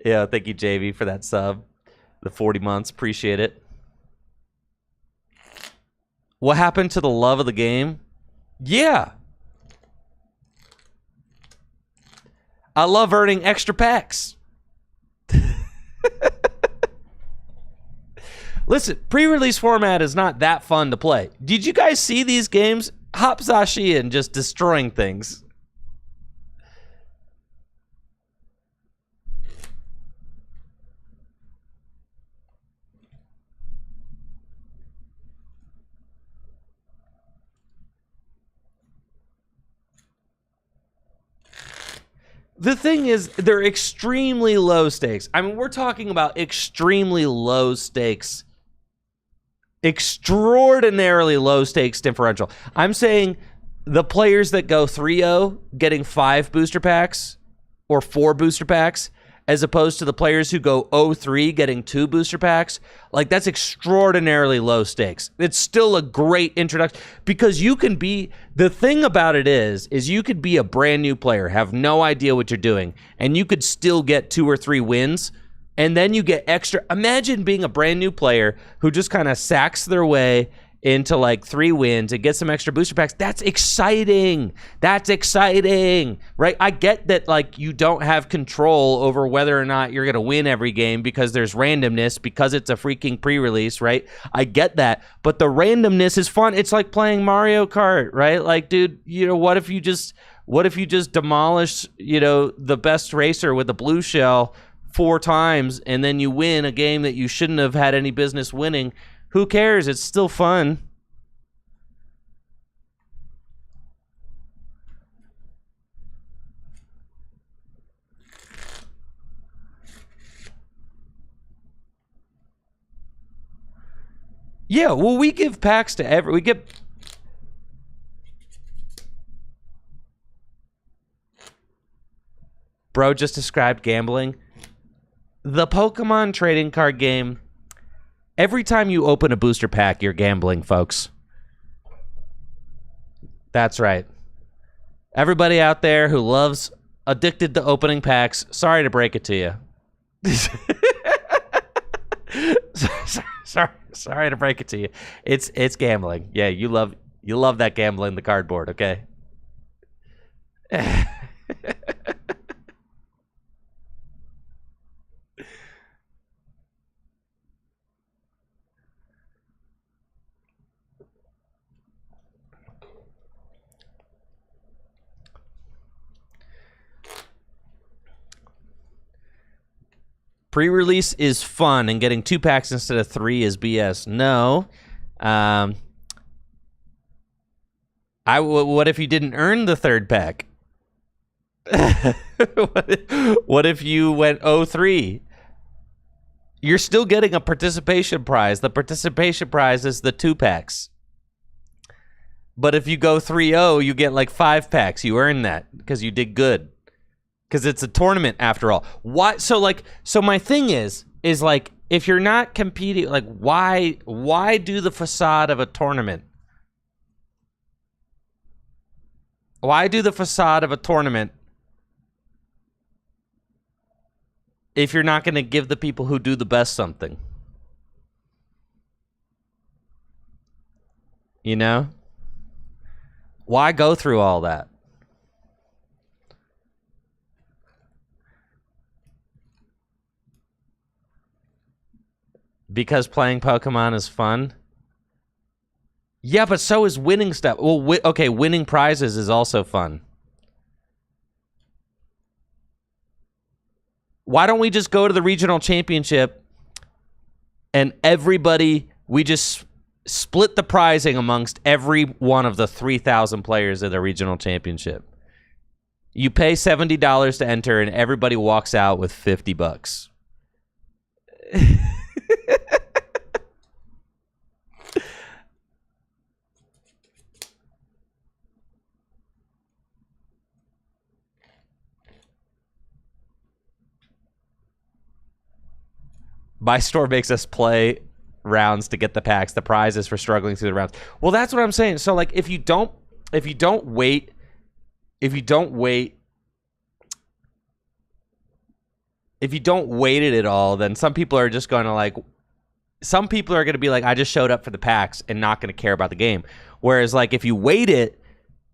Yeah, thank you, JV, for that sub. The 40 months, appreciate it. What happened to the love of the game? Yeah. I love earning extra packs. Listen, pre-release format is not that fun to play. Did you guys see these games? Hop Zashi and just destroying things. The thing is, they're extremely low stakes. I mean, we're talking about extremely low stakes. Extraordinarily low stakes differential. I'm saying the players that go 3-0 getting 5 booster packs or 4 booster packs, as opposed to the players who go 0-3 getting 2 booster packs, like, that's extraordinarily low stakes. It's still a great introduction, because you can be, the thing about it is you could be a brand new player, have no idea what you're doing, and you could still get 2 or 3 wins, and then you get extra. Imagine being a brand new player who just kind of sacks their way into like 3 wins and get some extra booster packs. That's exciting. That's exciting, right? I get that, like, you don't have control over whether or not you're going to win every game because there's randomness, because it's a freaking pre-release, right? I get that, but the randomness is fun. It's like playing Mario Kart, right? Like, dude, you know, what if you just demolish, you know, the best racer with a blue shell 4 times, and then you win a game that you shouldn't have had any business winning? Who cares? It's still fun. Yeah, well, we give packs to we give... Bro just described gambling. The Pokemon trading card game, every time you open a booster pack, you're gambling, folks. That's right. Everybody out there who loves, addicted to opening packs, sorry to break it to you. Sorry to break it to you. It's gambling. Yeah, you love that gambling the cardboard, okay? Pre-release is fun, and getting 2 packs instead of 3 is BS. No. What if you didn't earn the 3rd pack? What if you went 0-3? You're still getting a participation prize. The participation prize is the 2 packs. But if you go 3-0, you get like 5 packs. You earn that because you did good. Because it's a tournament after all. Why? So my thing is like, if you're not competing, like, why do the facade of a tournament? Why do the facade of a tournament if you're not going to give the people who do the best something? You know? Why go through all that? Because playing Pokemon is fun? Yeah, but so is winning stuff. Well, okay, winning prizes is also fun. Why don't we just go to the regional championship and everybody, we just split the prizing amongst every one of the 3,000 players of the regional championship. You pay $70 to enter and everybody walks out with $50. My store makes us play rounds to get the packs. The prize is for struggling through the rounds. Well, that's what I'm saying. So like if you don't wait it at all, then some people are just going to be like, I just showed up for the packs and not going to care about the game. Whereas like if you wait it,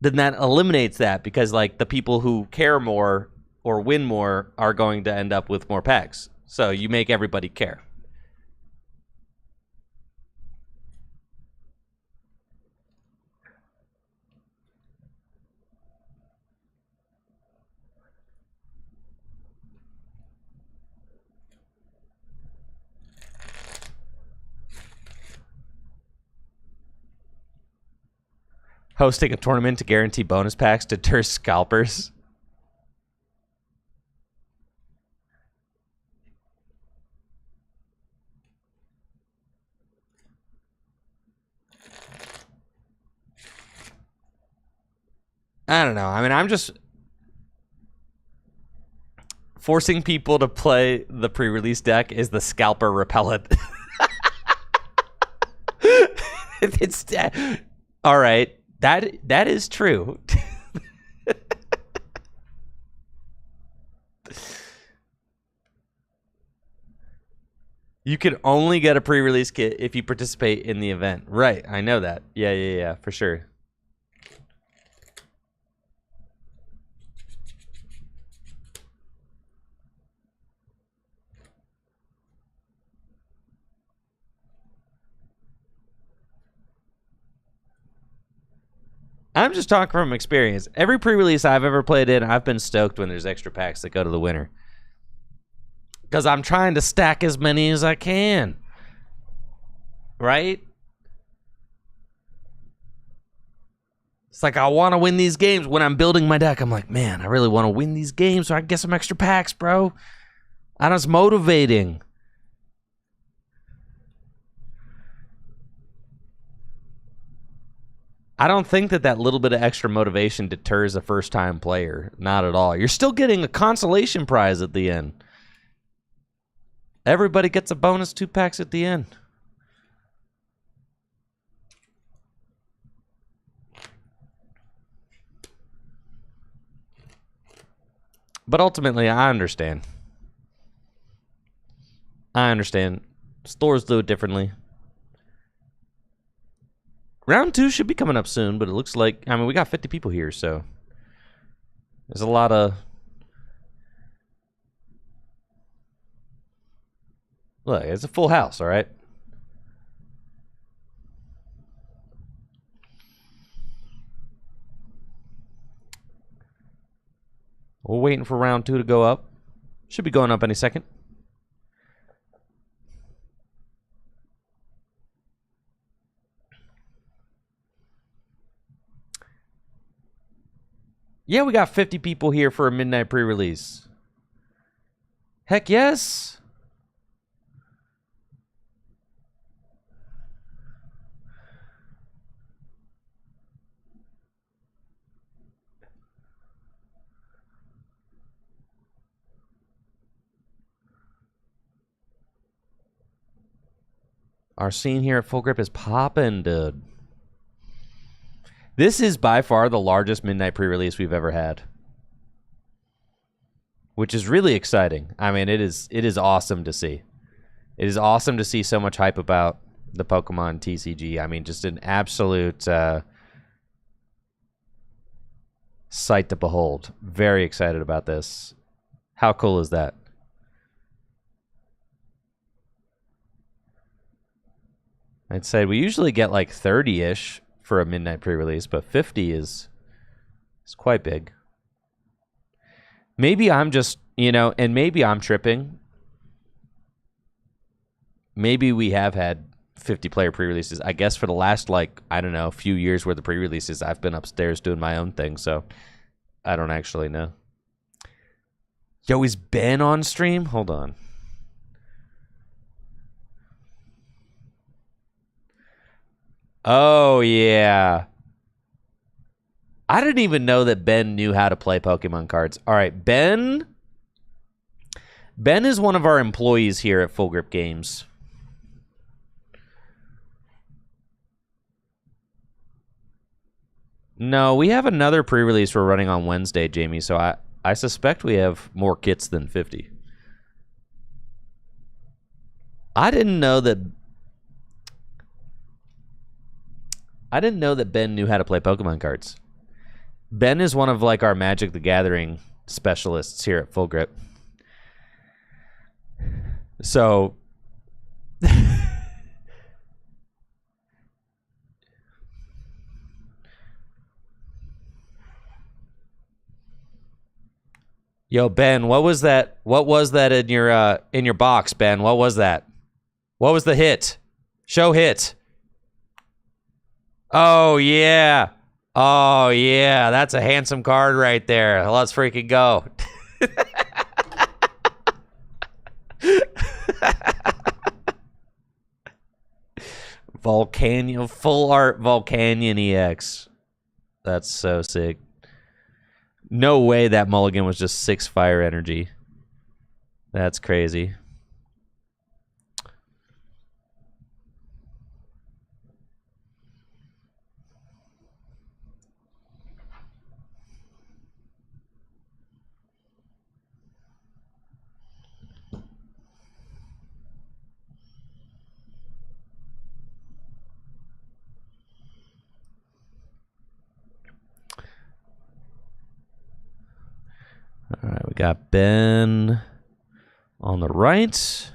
then that eliminates that, because like the people who care more or win more are going to end up with more packs. So you make everybody care. Hosting a tournament to guarantee bonus packs deters scalpers. I don't know. I mean, I'm just forcing people to play the pre-release deck is the scalper repellent. It's all right. That is true. You can only get a pre-release kit if you participate in the event. Right, I know that. Yeah, for sure. I'm just talking from experience. Every pre-release I've ever played in, I've been stoked when there's extra packs that go to the winner. Because I'm trying to stack as many as I can. Right? It's like, I want to win these games. When I'm building my deck, I'm like, man, I really want to win these games so I can get some extra packs, bro. And it's motivating. I don't think that little bit of extra motivation deters a first-time player. Not at all. You're still getting a consolation prize at the end. Everybody gets a bonus 2 packs at the end. But ultimately, I understand. Stores do it differently. Round 2 should be coming up soon, but it looks like, I mean, we got 50 people here, so there's a lot of... Look, it's a full house, all right? We're waiting for round 2 to go up. Should be going up any second. Yeah, we got 50 people here for a midnight pre-release. Heck yes. Our scene here at Full Grip is popping, dude. This is by far the largest midnight pre-release we've ever had. which is really exciting. I mean, it is awesome to see. It is awesome to see so much hype about the Pokemon TCG. I mean, just an absolute sight to behold. Very excited about this. How cool is that? I'd say we usually get like 30-ish for a midnight pre-release, but 50 is quite big. Maybe I'm just, and maybe I'm tripping. Maybe we have had 50-player pre-releases. I guess for the last, I don't know, few years worth of pre-releases, I've been upstairs doing my own thing, so I don't actually know. Yo, is Ben on stream? Hold on. Oh, yeah. I didn't even know that Ben knew how to play Pokemon cards. All right, Ben is one of our employees here at Full Grip Games. No, we have another pre-release we're running on Wednesday, Jamie, so I suspect we have more kits than 50. I didn't know that Ben knew how to play Pokemon cards. Ben is one of our Magic the Gathering specialists here at Full Grip. So yo, Ben, what was that? What was that in your box, Ben? What was that? What was the hit? Show hit. Oh yeah. Oh yeah, that's a handsome card right there. Let's freaking go. Volcanion, full art Volcanion EX. That's so sick. No way that mulligan was just 6 fire energy. That's crazy. All right, we got Ben on the right,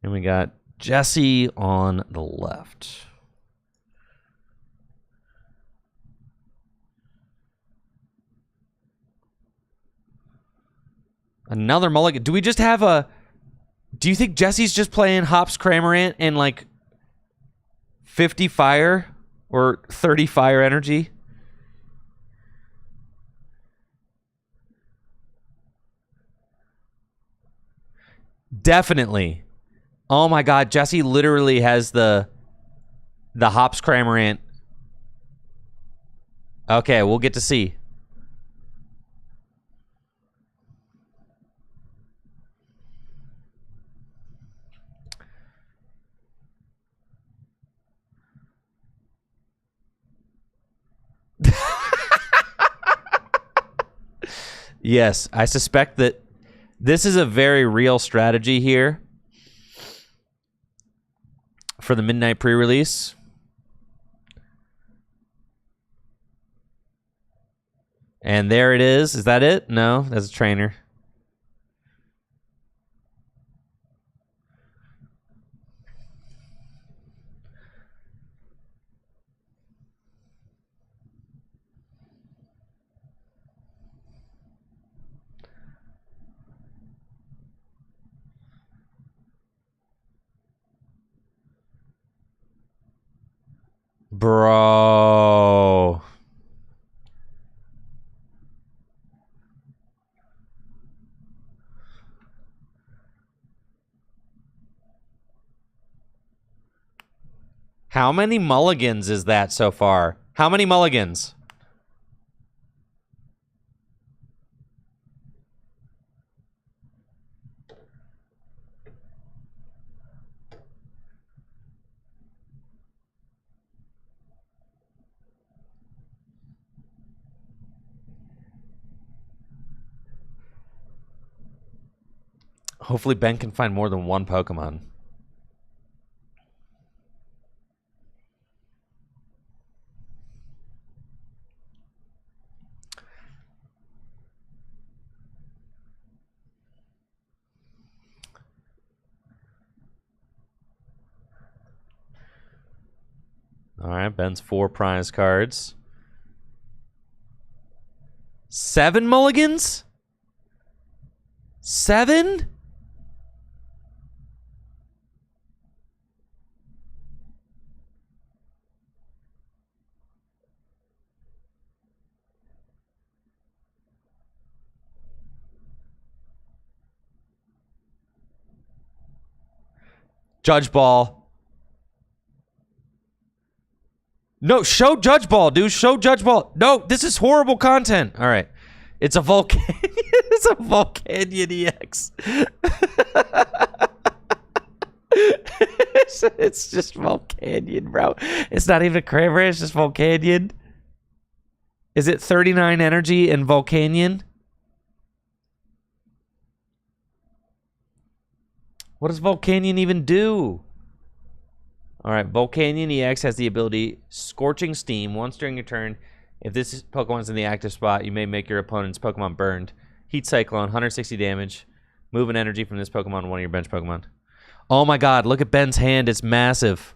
and we got Jesse on the left. Another mulligan. Do we just have a... Do you think Jesse's just playing Hops Cramorant and 50 fire or 30 fire energy? Definitely. Oh my god, Jesse literally has the Hops Cramorant. Okay, we'll get to see. Yes, I suspect that this is a very real strategy here for the midnight pre-release. And there it is. Is that it? No, that's a trainer. Bro. How many mulligans is that so far? How many mulligans? Hopefully Ben can find more than one Pokemon. All right, Ben's 4 prize cards. 7 mulligans? 7? Judge Ball. No, show Judge Ball, dude. Show Judge Ball. No, this is horrible content. All right. It's a Volcanion. It's a Volcanion EX. It's just Volcanion, bro. It's not even a Kramer. It's just Volcanion. Is it 39 energy in Volcanion? What does Volcanion even do? All right, Volcanion EX has the ability Scorching Steam. Once during your turn, if this Pokemon's in the active spot, you may make your opponent's Pokemon burned. Heat Cyclone, 160 damage. Move an energy from this Pokemon to one of your bench Pokemon. Oh my god, look at Ben's hand. It's massive.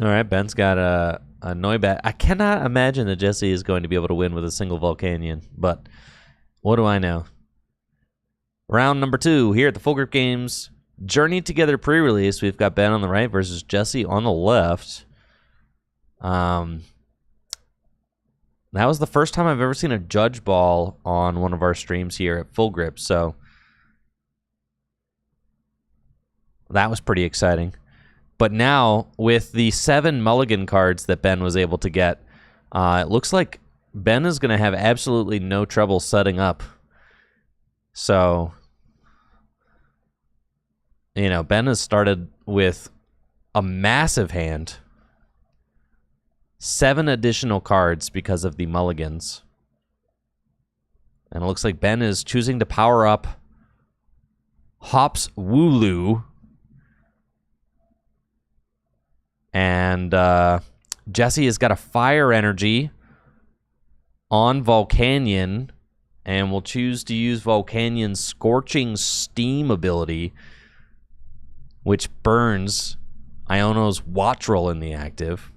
All right, Ben's got a Noibat. I cannot imagine that Jesse is going to be able to win with a single Volcanion, but what do I know? Round number 2 here at the Full Grip Games Journey Together pre-release. We've got Ben on the right versus Jesse on the left. That was the first time I've ever seen a Judge Ball on one of our streams here at Full Grip, so that was pretty exciting. But now, with the 7 mulligan cards that Ben was able to get, it looks like Ben is going to have absolutely no trouble setting up. So, you know, Ben has started with a massive hand. 7 additional cards because of the mulligans. And it looks like Ben is choosing to power up Hops Wooloo. And Jesse has got a Fire Energy on Volcanion, and will choose to use Volcanion's Scorching Steam ability, which burns Iono's Wattrel in the active.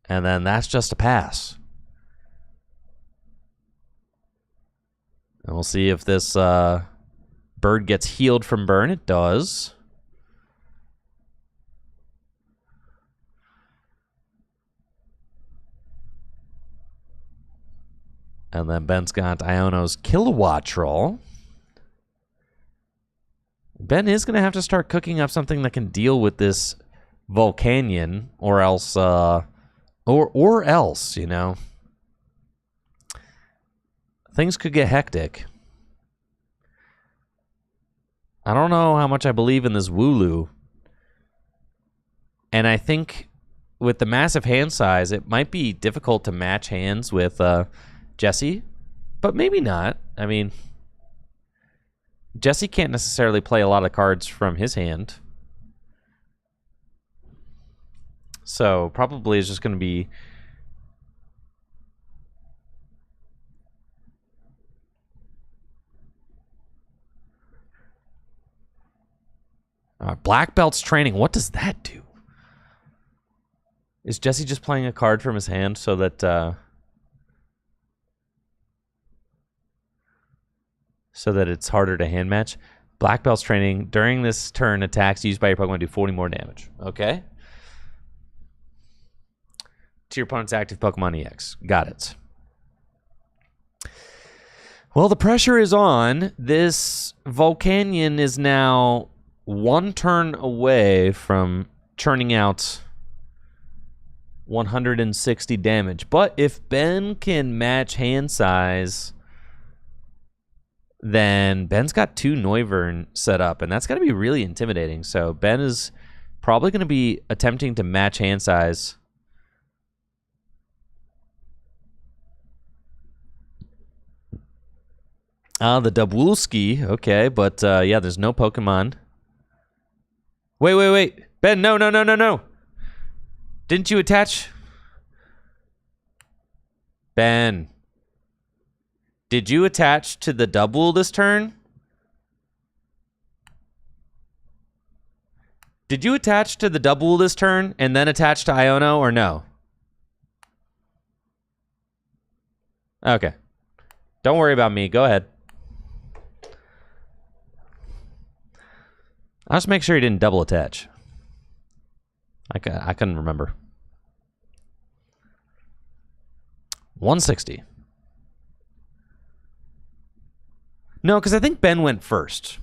And then that's just a pass. And we'll see if this bird gets healed from burn. It does. And then Ben's got Iono's Kilowattrel. Ben is going to have to start cooking up something that can deal with this Volcanion, or else, or else, you know. Things could get hectic. I don't know how much I believe in this Wooloo. And I think with the massive hand size, it might be difficult to match hands with Jesse, but maybe not. I mean, Jesse can't necessarily play a lot of cards from his hand. So probably it's just going to be Black Belt's Training. What does that do? Is Jesse just playing a card from his hand so that it's harder to hand match? Black Belt's Training. During this turn, attacks used by your Pokemon do 40 more damage. Okay. To your opponent's active Pokemon EX. Got it. Well, the pressure is on. This Volcanion is now 1 turn away from churning out 160 damage. But if Ben can match hand size then Ben's got 2 Noivern set up, and that's got to be really intimidating. So Ben is probably going to be attempting to match hand size. The Dubwoolski. Okay, but yeah, there's no Pokemon. Wait. Ben, no. Didn't you attach? Ben. Did you attach to the Dubwool this turn? Did you attach to the Dubwool this turn and then attach to Iono or no? Okay. Don't worry about me. Go ahead. I'll just make sure he didn't double attach. I couldn't remember. 160. No, because I think Ben went first.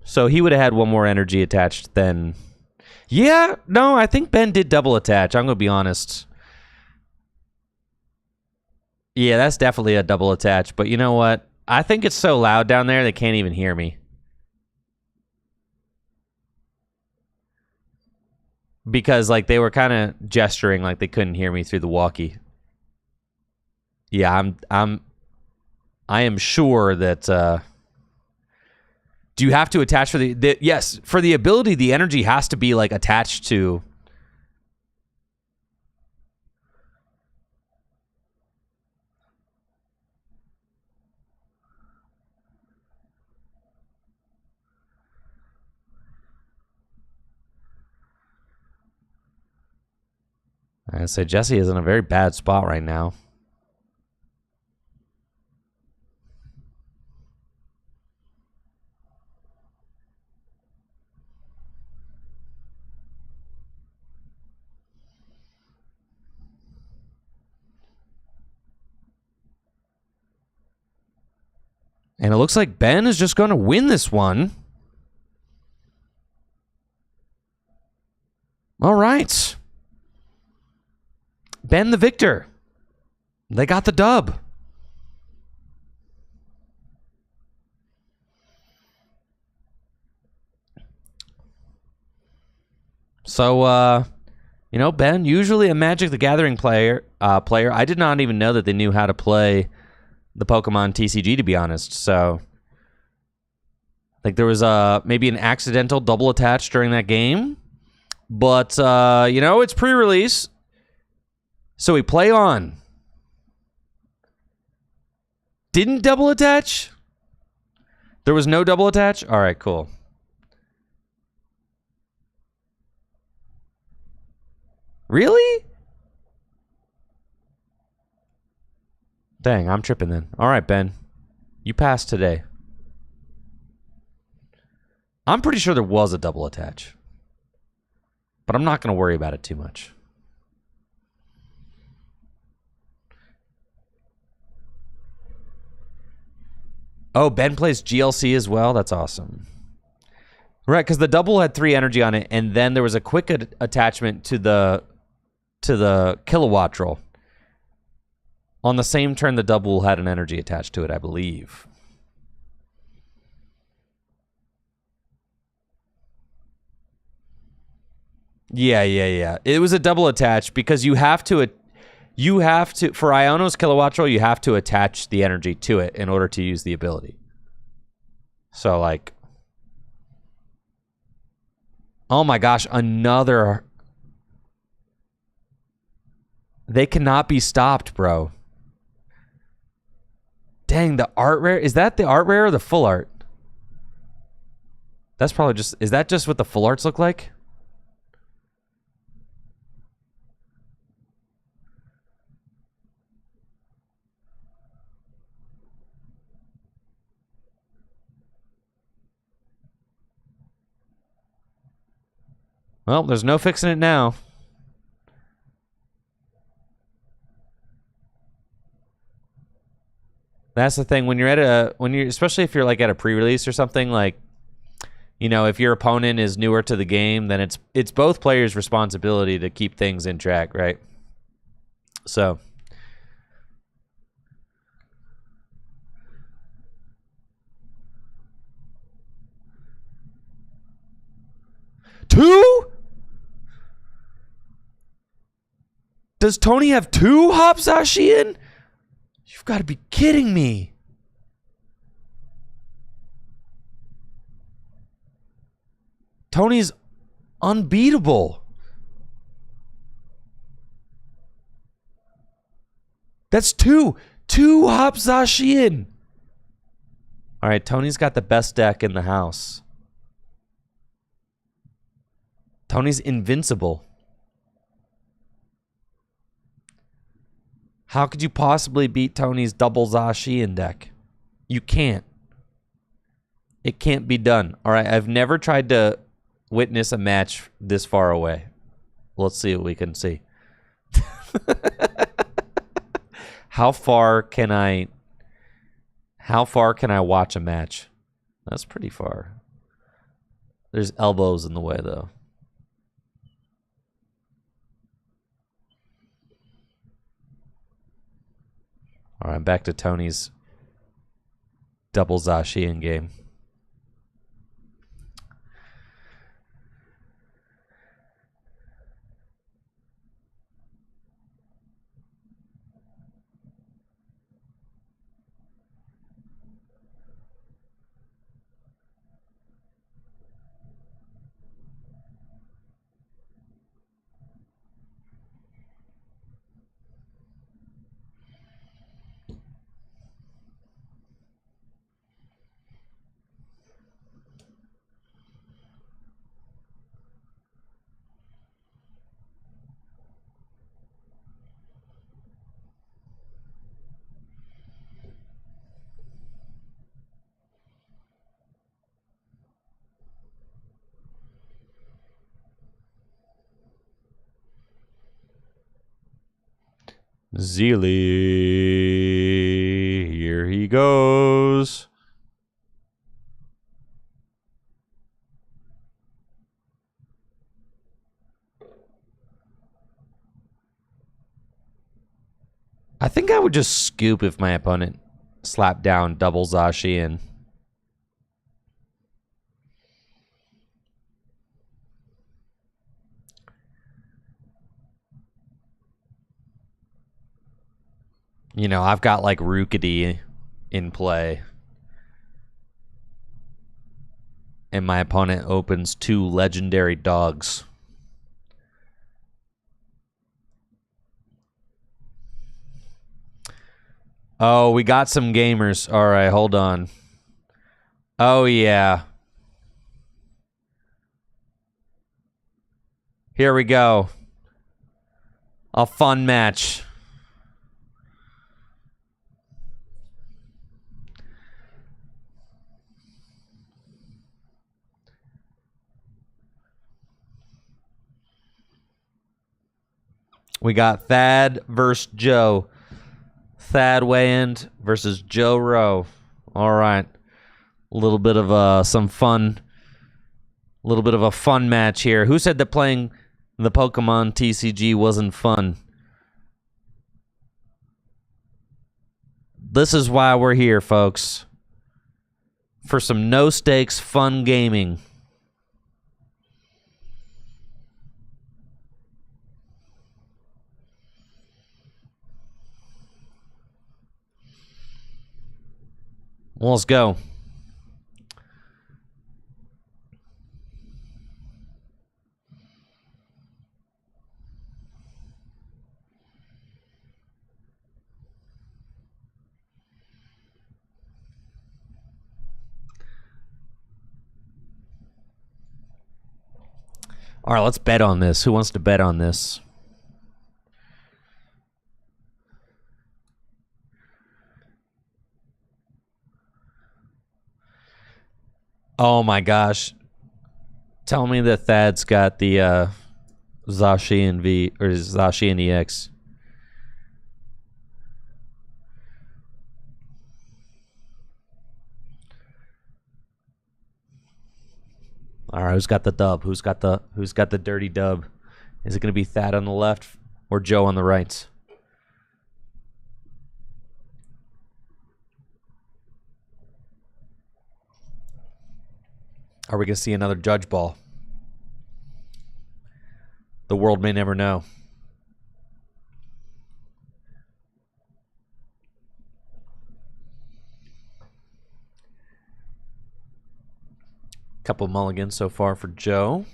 So he would have had 1 more energy attached than... Yeah, no, I think Ben did double attach. I'm going to be honest. Yeah, that's definitely a double attach. But you know what? I think it's so loud down there they can't even hear me. Because like they were kind of gesturing like they couldn't hear me through the walkie. Yeah, I am sure that do you have to attach for the yes, for the ability the energy has to be like attached to I'd say Jesse is in a very bad spot right now. And it looks like Ben is just going to win this one. All right. Ben the victor. They got the dub. So, you know, Ben, usually a Magic the Gathering player. I did not even know that they knew how to play the Pokemon TCG, to be honest. So I think there was maybe an accidental double attach during that game. But, you know, it's pre-release. So we play on. Didn't double attach? There was no double attach? All right, cool. Really? Dang, I'm tripping then. All right, Ben. You passed today. I'm pretty sure there was a double attach. But I'm not going to worry about it too much. Oh, Ben plays GLC as well? That's awesome. Right, because the double had 3 energy on it, and then there was a quick attachment to the Kilowattrel. On the same turn, the double had an energy attached to it, I believe. Yeah. It was a double attach because you have to for Iono's Kilowattrel, you have to attach the energy to it in order to use the ability. So like, oh my gosh, another. They cannot be stopped, bro. Dang, the art rare. Is that the art rare or the full art? That's probably just, is that just what the full arts look like? Well, there's no fixing it now. That's the thing when you're at especially if you're like at a pre-release or something, like, you know, if your opponent is newer to the game, then it's both players' responsibility to keep things in track, right? So 2? Does Tony have 2 Hop Zacian? You've got to be kidding me. Tony's unbeatable. That's 2. 2 Hop Zacian. All right, Tony's got the best deck in the house. Tony's invincible. How could you possibly beat Tony's double Zacian deck? You can't. It can't be done. All right, I've never tried to witness a match this far away. Let's see what we can see. How far can I watch a match? That's pretty far. There's elbows in the way, though. All right, back to Tony's double Zacian game. Zeely, here he goes. I think I would just scoop if my opponent slapped down double Zacian. You know, I've got like Rookity in play. And my opponent opens 2 legendary dogs. Oh, we got some gamers. All right, hold on. Oh, yeah. Here we go. A fun match. We got Thad versus Joe. Thad Wayand versus Joe Rowe. All right. A little bit of a fun match here. Who said that playing the Pokémon TCG wasn't fun? This is why we're here, folks. For some no-stakes fun gaming. Well, let's go. All right, let's bet on this. Who wants to bet on this? Oh my gosh. Tell me that Thad's got the Zacian V or Zacian EX. All right, who's got the dub? Who's got the dirty dub? Is it going to be Thad on the left or Joe on the right? Are we going to see another judge ball? The world may never know. Couple mulligans so far for Joe.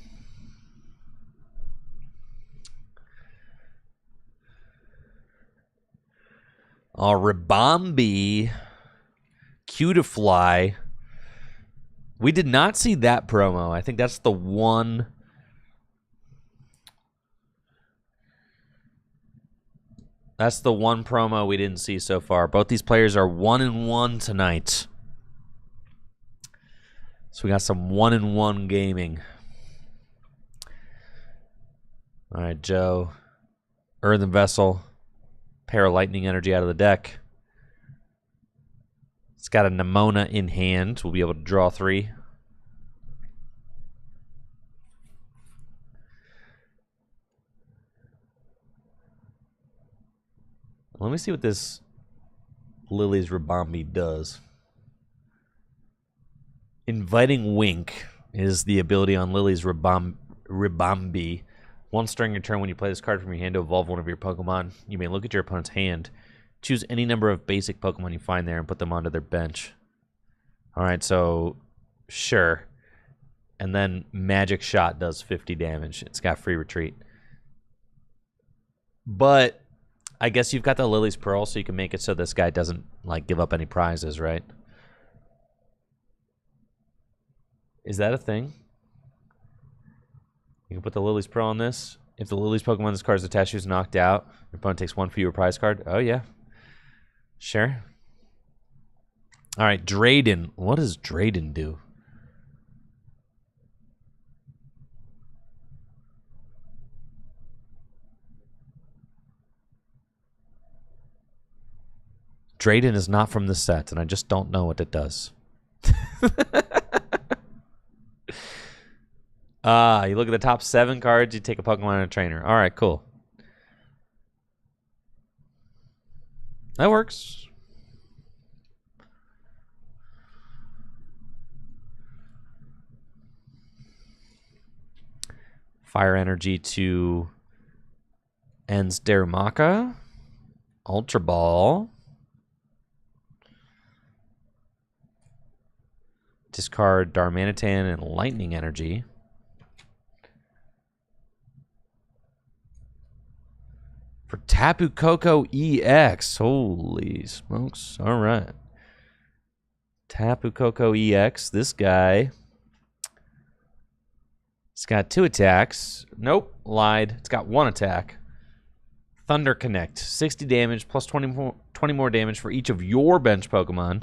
Ribambi. Cutiefly. We did not see that promo. I think that's the one. That's the one promo we didn't see so far. Both these players are 1-1 tonight. So we got some 1-1 gaming. All right, Joe. Earthen Vessel. Pair of Lightning Energy out of the deck. It's got a Nimona in hand. We'll be able to draw 3. Let me see what this Lily's Ribambi does. Inviting Wink is the ability on Lily's Ribambi. Once during your turn, when you play this card from your hand to evolve one of your Pokemon, you may look at your opponent's hand, choose any number of basic Pokemon you find there, and put them onto their bench. All right, so sure. And then Magic Shot does 50 damage. It's got free retreat. But I guess you've got the Lily's Pearl, so you can make it so this guy doesn't like give up any prizes, right? Is that a thing? You can put the Lily's Pearl on this. If the Lily's Pokemon this card is attached to is knocked out, your opponent takes 1 fewer prize card. Oh, yeah. Sure. All right, Drayden. What does Drayden do? Drayden is not from the set, and I just don't know what it does. You look at the top 7 cards, you take a Pokemon and a trainer. All right, cool. That works. Fire Energy to Ends Darumaka. Ultra Ball. Discard Darmanitan and Lightning Energy. For Tapu Koko EX. Holy smokes. All right. Tapu Koko EX. This guy. It's got 2 attacks. Nope. Lied. It's got 1 attack. Thunder Connect. 60 damage plus 20 more damage for each of your bench Pokemon.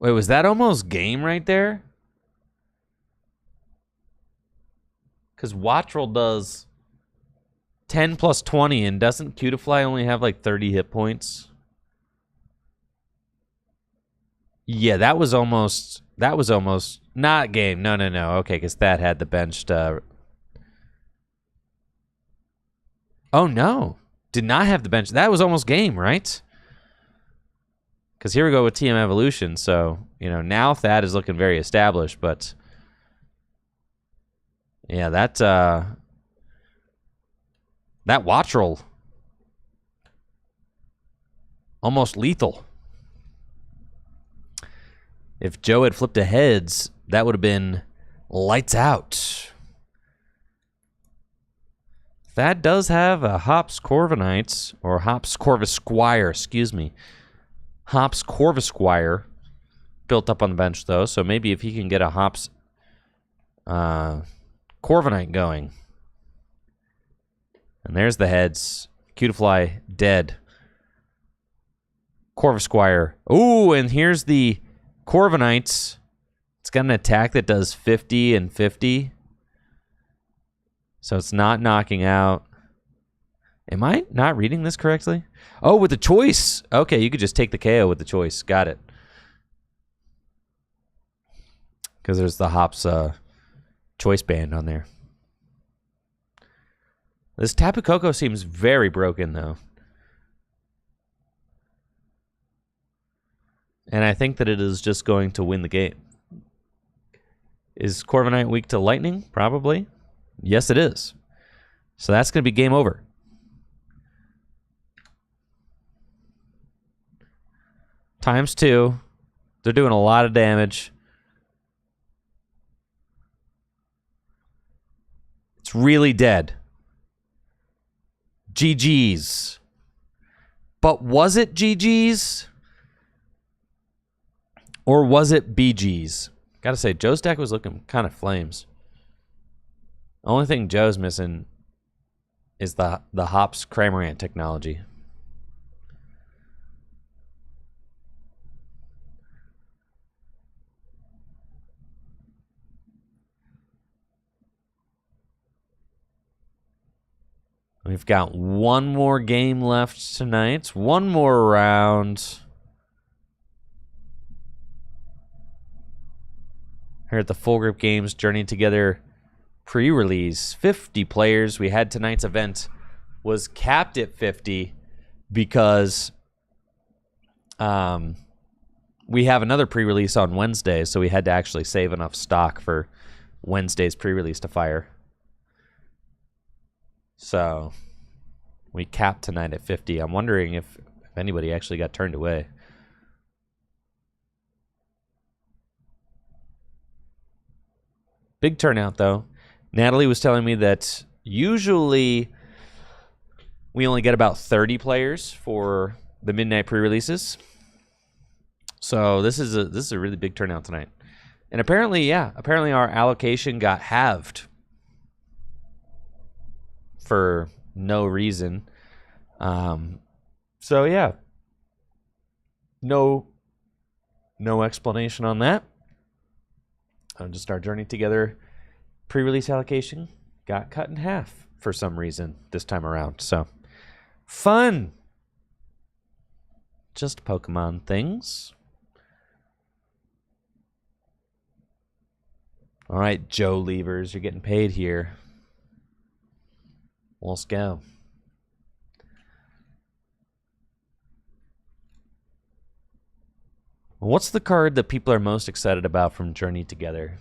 Wait, was that almost game right there? Because Wattrel does 10 plus 20, and doesn't Cutiefly only have like 30 hit points? Yeah, that was almost not game. No. Okay, because that had the benched. Oh, no. Did not have the bench. That was almost game, right? Because here we go with TM Evolution. So, you know, now Thad is looking very established, but yeah, that Wattrel almost lethal. If Joe had flipped a heads, that would have been lights out. Thad does have a Hops Corviknight, or Hops Corvisquire, excuse me. Hops Corvisquire built up on the bench, though, so maybe if he can get a Hops Corviknight going. And there's the heads. Cutiefly dead. Corvisquire. Ooh, and here's the Corviknights. It's got an attack that does 50 and 50. So it's not knocking out. Am I not reading this correctly? Oh, with the choice. Okay, you could just take the KO with the choice. Got it. Because there's the Hops choice band on there. This Tapu Koko seems very broken, though. And I think that it is just going to win the game. Is Corviknight weak to lightning? Probably. Yes, it is. So that's going to be game over. ×2. They're doing a lot of damage. It's really dead. GG's. But was it GG's? Or was it BG's? Gotta say, Joe's deck was looking kind of flames. The only thing Joe's missing is the Hops Cramorant technology. We've got one more game left tonight. One more round. Here at the Full Grip Games Journey Together pre-release. 50 players. We had tonight's event was capped at 50 because we have another pre-release on Wednesday, so we had to actually save enough stock for Wednesday's pre-release to fire. So we capped tonight at 50. I'm wondering if anybody actually got turned away. Big turnout, though. Natalie was telling me that usually we only get about 30 players for the midnight pre-releases. So this is a really big turnout tonight. And apparently our allocation got halved for no reason. So yeah, no explanation on that. Just our Journey Together pre-release allocation got cut in half for some reason this time around. So fun. Just Pokemon things. All right, Joe Levers, you're getting paid here. Let's go. What's the card that people are most excited about from Journey Together?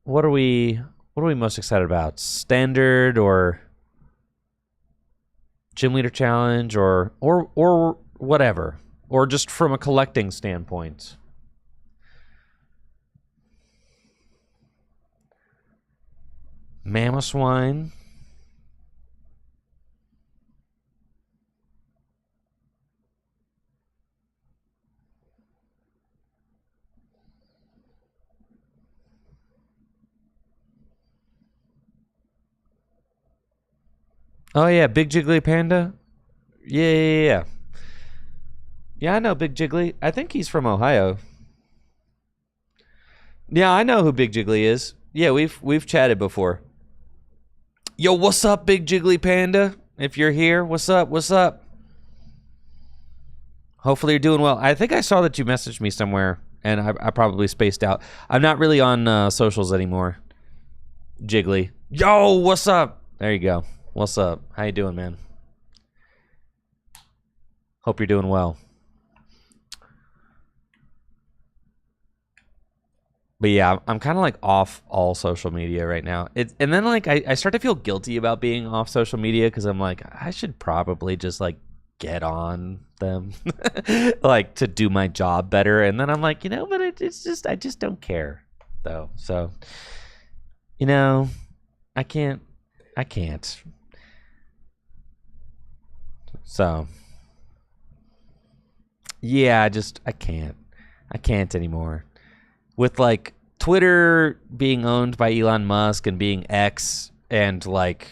What are we most excited about? Standard or Gym Leader Challenge or whatever, or just from a collecting standpoint? Mamoswine. Oh yeah, Big Jiggly Panda. Yeah. Yeah, I know Big Jiggly. I think he's from Ohio. Yeah, I know who Big Jiggly is. Yeah, we've chatted before. Yo, what's up, Big Jiggly Panda? If you're here, what's up? What's up? Hopefully you're doing well. I think I saw that you messaged me somewhere, and I probably spaced out. I'm not really on socials anymore. Jiggly. Yo, what's up? There you go. What's up? How you doing, man? Hope you're doing well. But yeah, I'm kind of like off all social media right now. And then like I start to feel guilty about being off social media because I'm like, I should probably just like get on them like to do my job better. And then I'm like, but it's just, I just don't care though. So, I can't. So, yeah, I can't anymore. With like Twitter being owned by Elon Musk and being X and like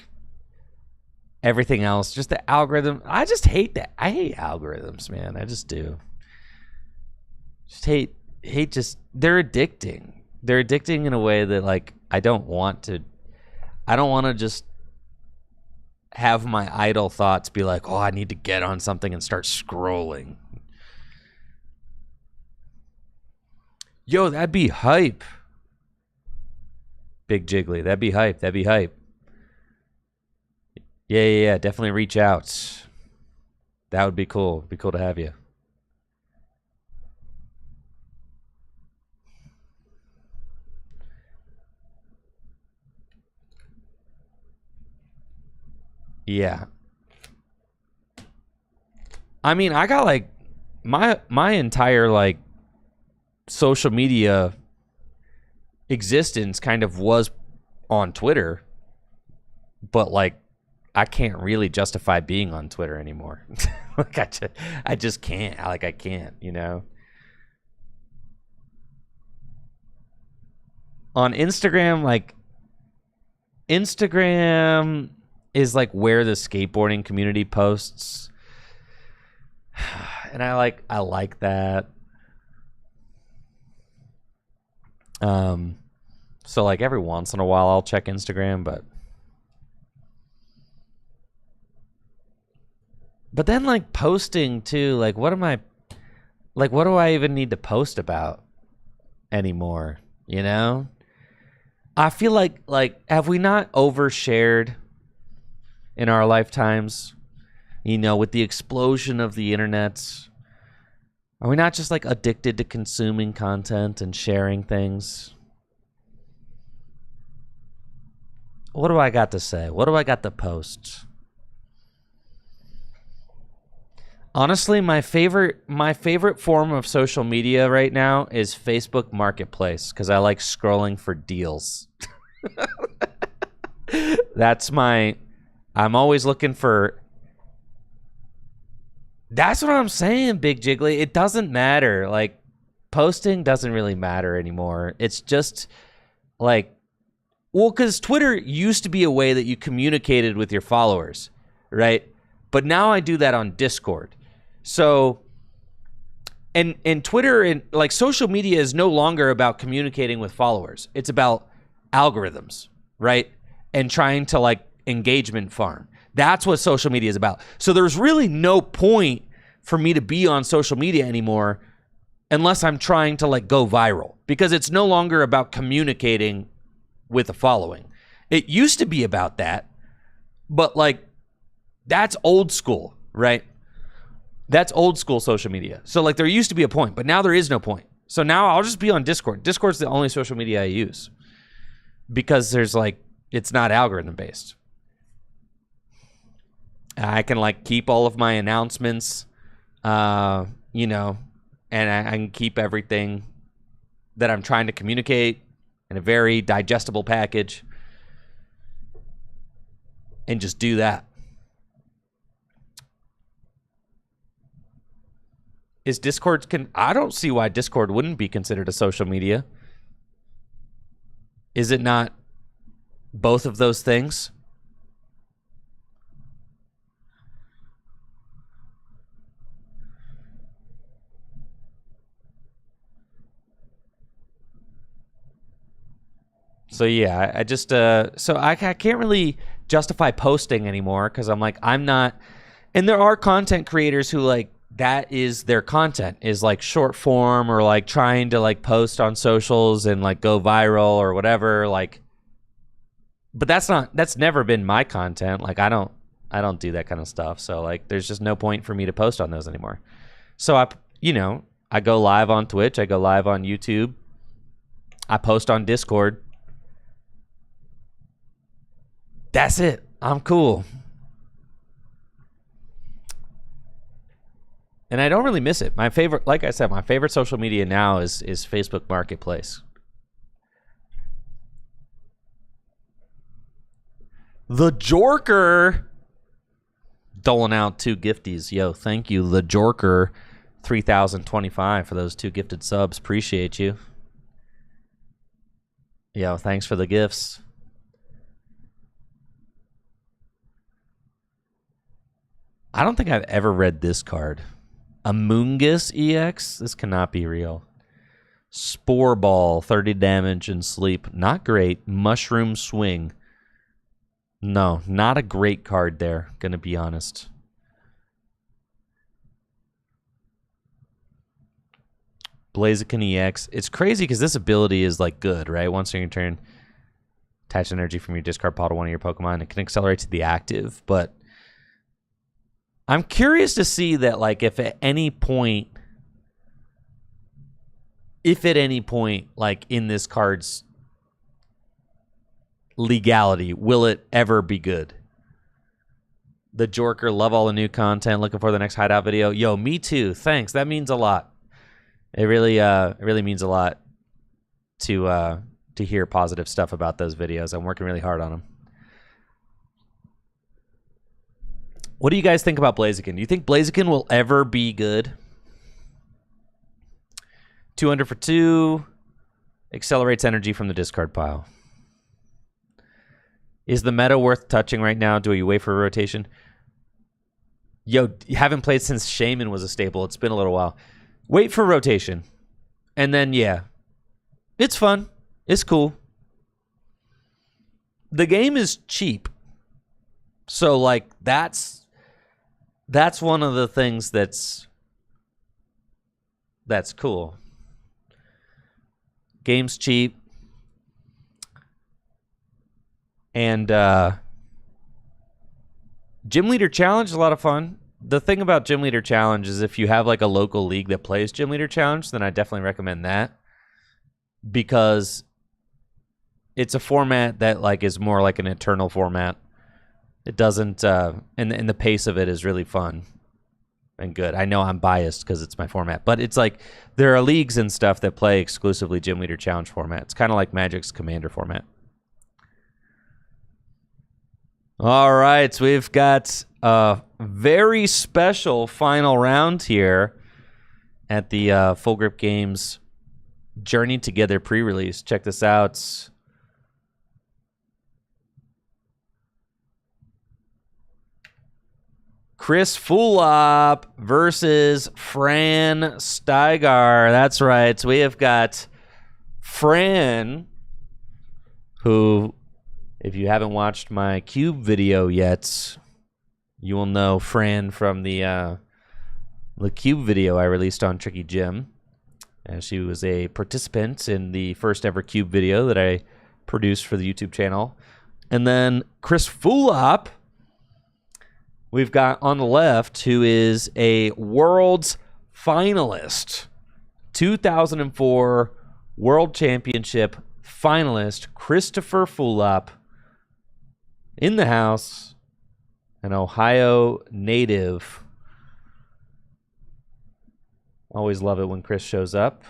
everything else, just the algorithm. I just hate that. I hate algorithms, man. I just do. Just hate they're addicting. They're addicting in a way that like I don't want to just have my idle thoughts be like, oh, I need to get on something and start scrolling. Yo, that'd be hype. Big Jiggly, that'd be hype. Yeah. Definitely reach out. That would be cool. It'd be cool to have you. Yeah. I mean, I got like my entire like social media existence kind of was on Twitter, but like I can't really justify being on Twitter anymore. Like I just can't. Like I can't, you know. On Instagram, like Instagram is like where the skateboarding community posts. And I like that. So like every once in a while I'll check Instagram, but then like posting too, like what do I even need to post about anymore, you know? I feel like have we not overshared in our lifetimes, you know, with the explosion of the internet? Are we not just like addicted to consuming content and sharing things? What do I got to say? What do I got to post? Honestly, my favorite form of social media right now is Facebook Marketplace because I like scrolling for deals. I'm always looking for. That's what I'm saying, Big Jiggly. It doesn't matter. Like, posting doesn't really matter anymore. It's just like, well, because Twitter used to be a way that you communicated with your followers, right? But now I do that on Discord. So, and Twitter and like social media is no longer about communicating with followers. It's about algorithms, right? And trying to like engagement farm. That's what social media is about. So there's really no point for me to be on social media anymore unless I'm trying to like go viral, because it's no longer about communicating with a following. It used to be about that, but like that's old school, right? That's old school social media. So like there used to be a point, but now there is no point. So now I'll just be on Discord. Discord's the only social media I use because there's like, it's not algorithm based. I can like keep all of my announcements, you know, and I can keep everything that I'm trying to communicate in a very digestible package and just do that. Is Discord I don't see why Discord wouldn't be considered a social media. Is it not both of those things? So yeah, I just so I can't really justify posting anymore because I'm like, I'm not. And there are content creators who like that is their content, is like short form or like trying to like post on socials and like go viral or whatever, like, but that's never been my content. Like I don't do that kind of stuff. So like there's just no point for me to post on those anymore. So I go live on Twitch, I go live on YouTube, I post on Discord. That's it. I'm cool. And I don't really miss it. My favorite, like I said, my favorite social media now is Facebook Marketplace. The Jorker doling out 2 gifties. Yo, thank you, The Jorker 3025 for those 2 gifted subs. Appreciate you. Yo, thanks for the gifts. I don't think I've ever read this card. Amoongus EX? This cannot be real. Spore Ball, 30 damage and sleep. Not great. Mushroom Swing. No, not a great card there, gonna be honest. Blaziken EX. It's crazy because this ability is like good, right? Once in your turn. Attach energy from your discard pile to one of your Pokemon. It can accelerate to the active, but I'm curious to see that, like, if at any point, like, in this card's legality, will it ever be good? The Jorker, love all the new content. Looking for the next Hideout video. Yo, me too. Thanks. That means a lot. It really means a lot to hear positive stuff about those videos. I'm working really hard on them. What do you guys think about Blaziken? Do you think Blaziken will ever be good? 200 for 2. Accelerates energy from the discard pile. Is the meta worth touching right now? Do you wait for a rotation? Yo, you haven't played since Shaman was a staple. It's been a little while. Wait for rotation. And then, yeah. It's fun. It's cool. The game is cheap. So, like, that's one of the things that's cool. Game's cheap. And Gym Leader Challenge is a lot of fun. The thing about Gym Leader Challenge is if you have, like, a local league that plays Gym Leader Challenge, then I definitely recommend that. Because it's a format that, like, is more like an eternal format. It doesn't, and the pace of it is really fun and good. I know I'm biased because it's my format, but it's like there are leagues and stuff that play exclusively Gym Leader Challenge format. It's kind of like Magic's Commander format. All right, so we've got a very special final round here at the Full Grip Games Journey Together pre-release. Check this out. Chris Fulop versus Fran Steigar. That's right. So we have got Fran, who, if you haven't watched my Cube video yet, you will know Fran from the Cube video I released on Tricky Gym. And she was a participant in the first ever Cube video that I produced for the YouTube channel. And then Chris Fulop, we've got on the left, who is a Worlds finalist. 2004 World Championship finalist, Christopher Fulop, in the house, an Ohio native. Always love it when Chris shows up.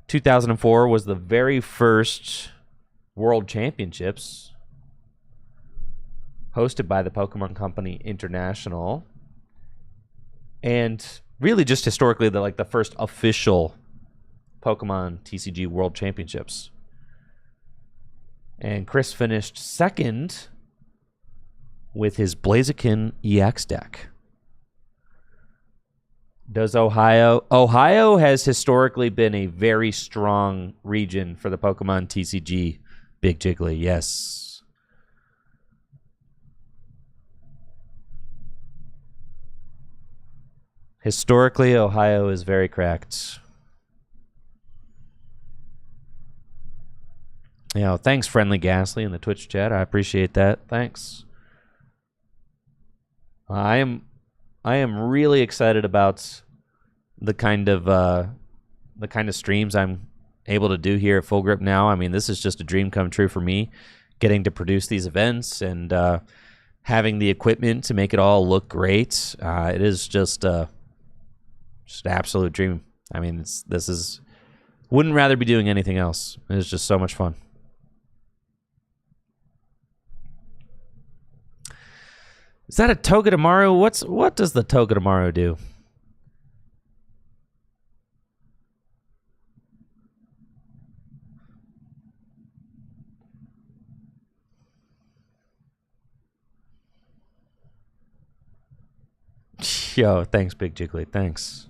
2004 was the very first World Championships hosted by the Pokemon Company International. And really just historically the first official Pokemon TCG World Championships. And Chris finished second with his Blaziken EX deck. Does Ohio has historically been a very strong region for the Pokemon TCG. Big Jiggly, yes. Historically, Ohio is very cracked. You know, thanks, Friendly Ghastly, in the Twitch chat. I appreciate that. Thanks. I am really excited about the kind of streams I'm able to do here at Full Grip now. I mean, this is just a dream come true for me, getting to produce these events and having the equipment to make it all look great. It is just an absolute dream. I mean, wouldn't rather be doing anything else. It's just so much fun. Is that a Togedemaru? What does the Togedemaru do? Yo, thanks, Big Jiggly. Thanks.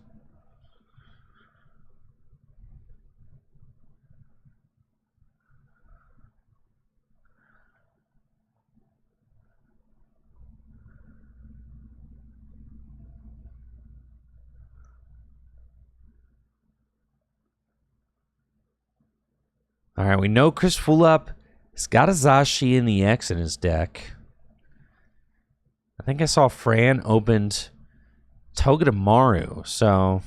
All right, we know Chris Fulop has got a Zacian EX in his deck. I think I saw Fran opened Togedemaru, so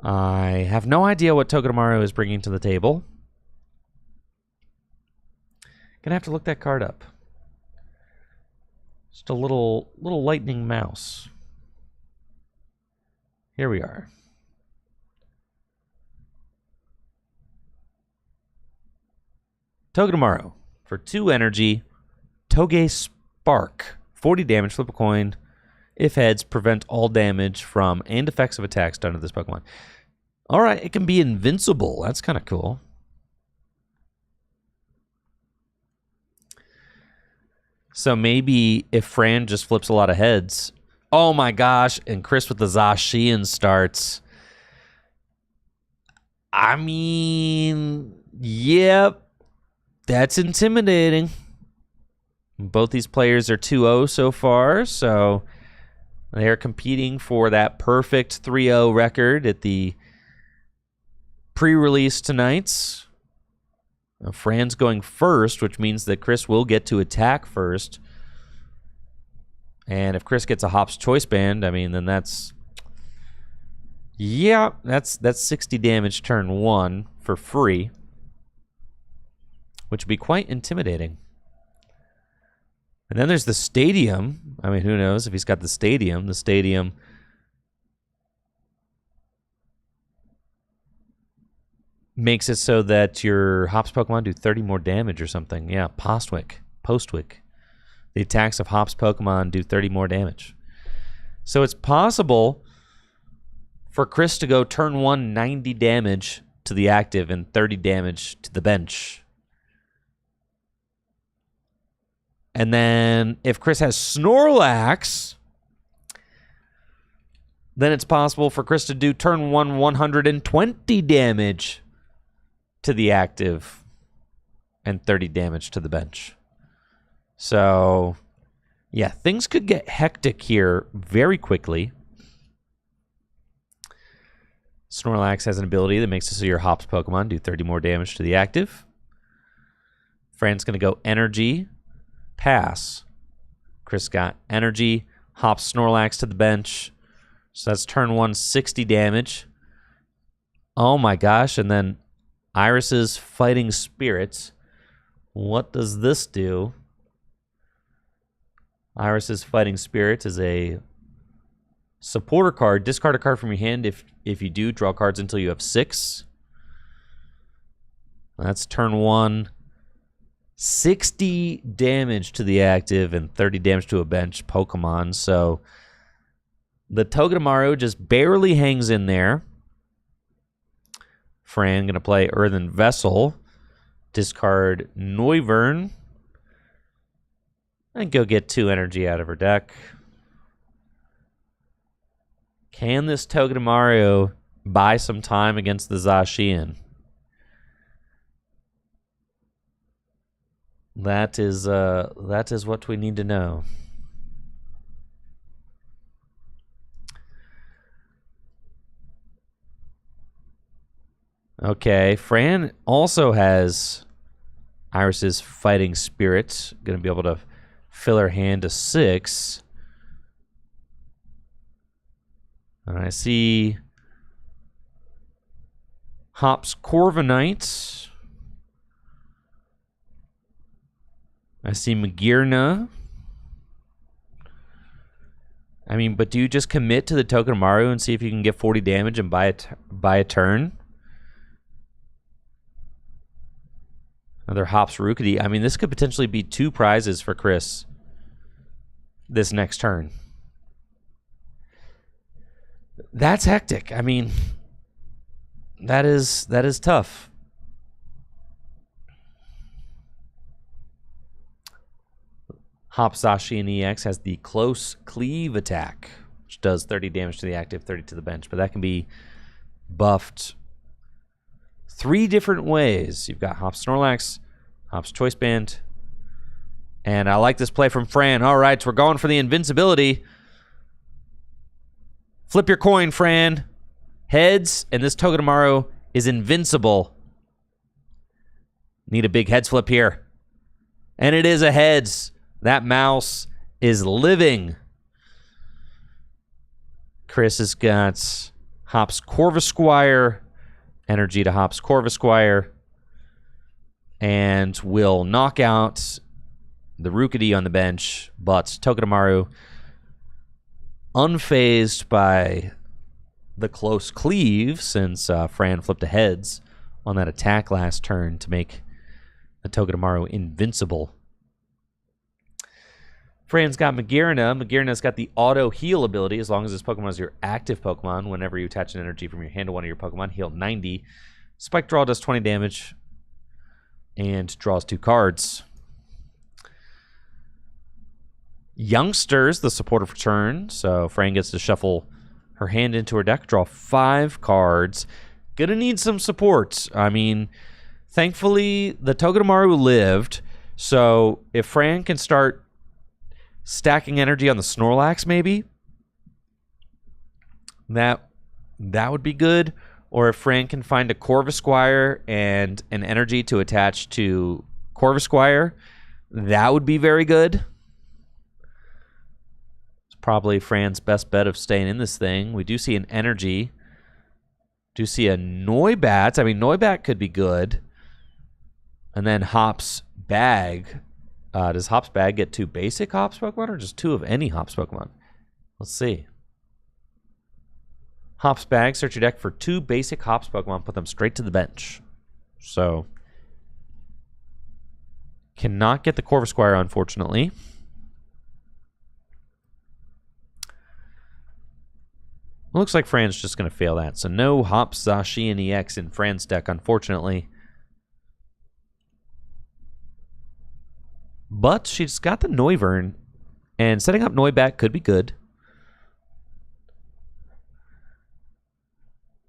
I have no idea what Togedemaru is bringing to the table. Gonna have to look that card up. Just a little lightning mouse. Here we are. Togedemaru for 2 energy. Toge Spark. 40 damage, flip a coin. If heads, prevent all damage from and effects of attacks done to this Pokemon. All right, it can be invincible. That's kind of cool. So maybe if Fran just flips a lot of heads. Oh my gosh, and Chris with the Zacian starts. I mean, yep, that's intimidating. Both these players are 2-0 so far, so they are competing for that perfect 3-0 record at the pre-release tonight. Fran's going first, which means that Chris will get to attack first. And if Chris gets a Hop's Choice Band, I mean, then that's... yeah, that's 60 damage turn 1 for free, which would be quite intimidating. And then there's the Stadium. I mean, who knows if he's got the Stadium. The Stadium makes it so that your Hops Pokemon do 30 more damage or something. Yeah, Postwick. The attacks of Hops Pokemon do 30 more damage. So it's possible for Chris to go turn 1, 90 damage to the active and 30 damage to the bench. And then if Chris has Snorlax, then it's possible for Chris to do turn 1, 120 damage to the active and 30 damage to the bench. So, yeah, things could get hectic here very quickly. Snorlax has an ability that makes it so your Hops Pokemon do 30 more damage to the active. Fran's going to go Energy, pass. Chris got Energy, Hops Snorlax to the bench. So that's turn 1, 60 damage. Oh my gosh, and then Iris's Fighting Spirits. What does this do? Iris's Fighting Spirits is a supporter card. Discard a card from your hand. If you do, draw cards until you have 6. That's turn 1. 60 damage to the active and 30 damage to a bench Pokemon. So the Togedemaru just barely hangs in there. Fran going to play Earthen Vessel. Discard Noivern. And go get 2 energy out of her deck. Can this Togedemaru buy some time against the Zacian? That is what we need to know. Okay, Fran also has Iris's Fighting Spirit. Going to be able to fill her hand to 6. And I see Hops Corviknight. I see Magearna. I mean, but do you just commit to the Togedemaru and see if you can get 40 damage and buy a turn? Another Hops Rookity. I mean, this could potentially be 2 prizes for Chris this next turn. That's hectic. I mean, that is tough. Hops Zacian EX has the Close Cleave attack, which does 30 damage to the active, 30 to the bench, but that can be buffed 3 different ways. You've got Hops Snorlax, Hops Choice Band, and I like this play from Fran. All right, so we're going for the invincibility. Flip your coin, Fran. Heads, and this Togedemaru is invincible. Need a big heads flip here. And it is a heads. That mouse is living. Chris has got Hops Corvisquire, energy to Hops Corvisquire, and will knock out the Rookity on the bench, but Togedemaru, unfazed by the close cleave, since Fran flipped a heads on that attack last turn to make the Togedemaru invincible. Fran's got Magearna. Magearna's got the auto heal ability. As long as this Pokemon is your active Pokemon, whenever you attach an energy from your hand to one of your Pokemon, heal 90. Spike Draw does 20 damage and draws 2 cards. Youngsters, the supportive return. So Fran gets to shuffle her hand into her deck, draw 5 cards. Gonna need some support. I mean, thankfully, the Togedemaru lived. So if Fran can start stacking energy on the Snorlax, maybe that would be good. Or if Fran can find a Corvisquire and an energy to attach to Corvisquire, that would be very good. It's probably Fran's best bet of staying in this thing. We do see an energy. Do see a Noibat. I mean, Noibat could be good. And then Hops Bag. Does Hops Bag get 2 basic Hops Pokemon or just 2 of any Hops Pokemon? Let's see. Hops Bag, search your deck for 2 basic Hops Pokemon, put them straight to the bench. So, cannot get the Corvisquire, unfortunately. Looks like Fran's just going to fail that. So, no Hops Zacian EX in Fran's deck, unfortunately. But she's got the Noivern, and setting up Noibat could be good.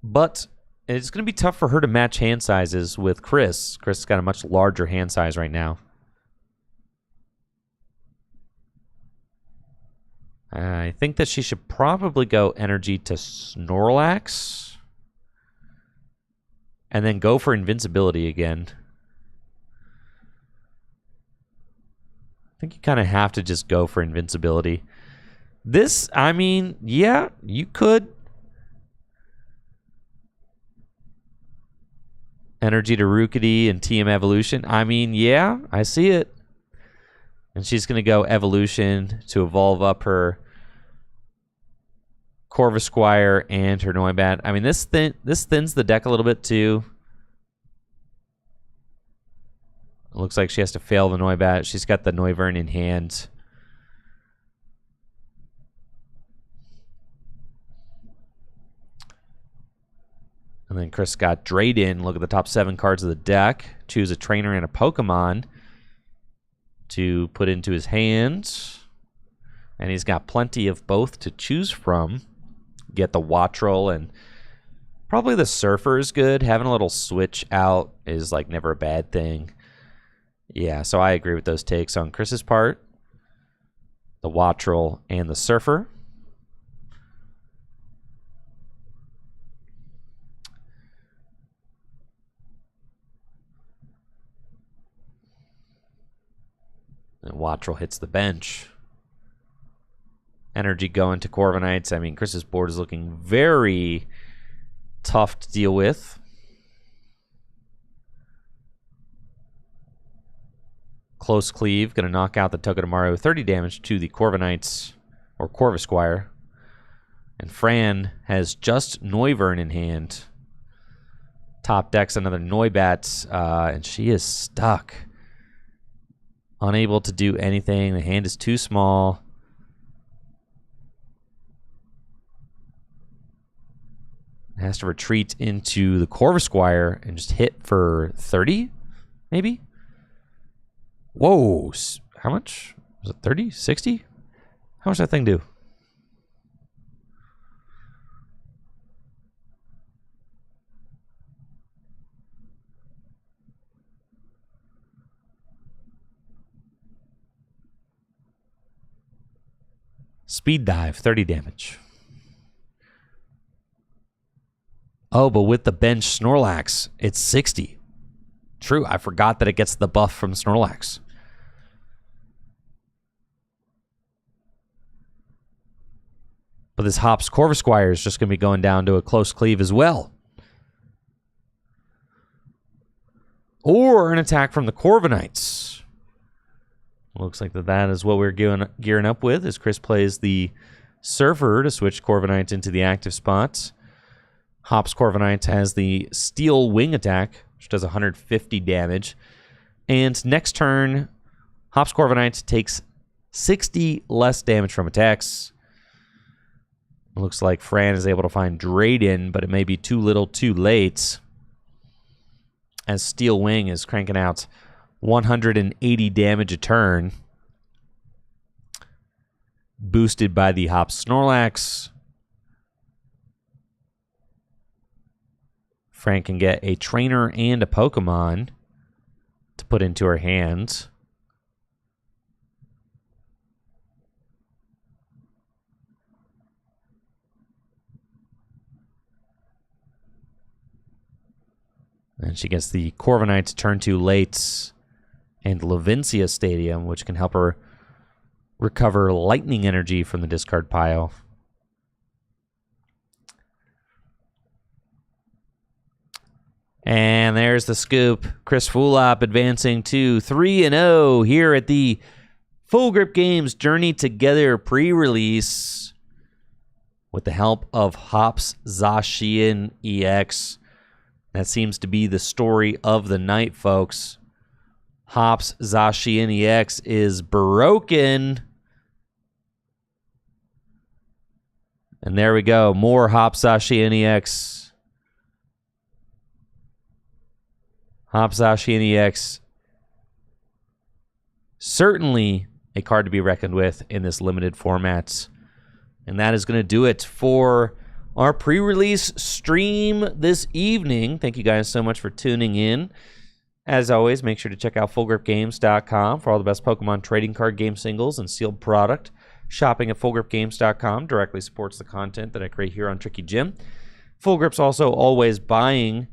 But it's going to be tough for her to match hand sizes with Chris. Chris has got a much larger hand size right now. I think that she should probably go energy to Snorlax. And then go for invincibility again. I think you kind of have to just go for invincibility. This, I mean, yeah, you could. Energy to Rookity and TM Evolution. I mean, yeah, I see it. And she's going to go Evolution to evolve up her Corvisquire and her Noibat. I mean, this thins the deck a little bit too. It looks like she has to fail the Noibat. She's got the Noivern in hand. And then Chris got Drayden. Look at the top 7 cards of the deck. Choose a trainer and a Pokemon to put into his hand. And he's got plenty of both to choose from. Get the Wattrel, and probably the Surfer is good. Having a little switch out is like never a bad thing. Yeah, so I agree with those takes on Chris's part. The Wattrel and the Surfer. And Wattrel hits the bench. Energy going to Corviknights. I mean, Chris's board is looking very tough to deal with. Close Cleave, going to knock out the Togedemaru. 30 damage to the Corviknights, or Corvisquire. And Fran has just Noivern in hand. Top decks another Noibat, and she is stuck. Unable to do anything. The hand is too small. Has to retreat into the Corvisquire and just hit for 30, maybe? Whoa. How much? Was it 30? 60? How much does that thing do? Speed Dive, 30 damage. Oh, but with the bench Snorlax, it's 60. True, I forgot that it gets the buff from Snorlax. But this Hops Corvisquire is just going to be going down to a close cleave as well. Or an attack from the Corviknights. Looks like that is what we're gearing up with as Chris plays the Surfer to switch Corviknight into the active spots. Hops Corviknight has the Steel Wing attack, which does 150 damage. And next turn, Hops Corviknight takes 60 less damage from attacks. It looks like Fran is able to find Drayden, but it may be too little too late, as Steel Wing is cranking out 180 damage a turn, boosted by the Hops Snorlax. Fran can get a trainer and a Pokemon to put into her hands. And she gets the Corviknight turn 2 late and Levincia Stadium, which can help her recover lightning energy from the discard pile. And there's the scoop. Chris Fulop advancing to 3-0 here at the Full Grip Games Journey Together pre-release with the help of Hops Zacian EX. That seems to be the story of the night, folks. Hops Zacian EX is broken. And there we go. More Hops Zacian EX. Hops Zacian EX. Certainly a card to be reckoned with in this limited format. And that is going to do it for our pre-release stream this evening. Thank you guys so much for tuning in. As always, make sure to check out FullGripGames.com for all the best Pokemon trading card game singles and sealed product. Shopping at FullGripGames.com directly supports the content that I create here on Tricky Jim. Full Grip's also always buying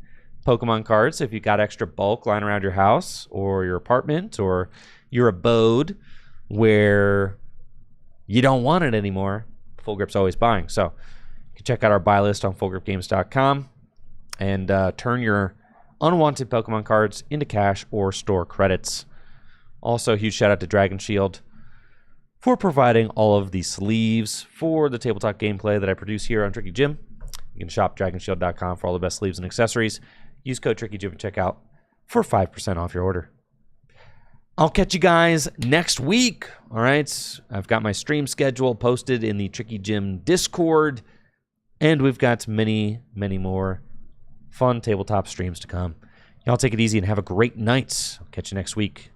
Pokemon cards. If you've got extra bulk lying around your house or your apartment or your abode where you don't want it anymore, Full Grip's always buying. So you can check out our buy list on FullGripGames.com and turn your unwanted Pokemon cards into cash or store credits. Also, huge shout out to Dragon Shield for providing all of the sleeves for the tabletop gameplay that I produce here on Tricky Jim. You can shop dragonshield.com for all the best sleeves and accessories. Use code Tricky Jim at checkout for 5% off your order. I'll catch you guys next week. All right. I've got my stream schedule posted in the Tricky Jim Discord, and we've got many, many more fun tabletop streams to come. Y'all take it easy and have a great night. I'll catch you next week.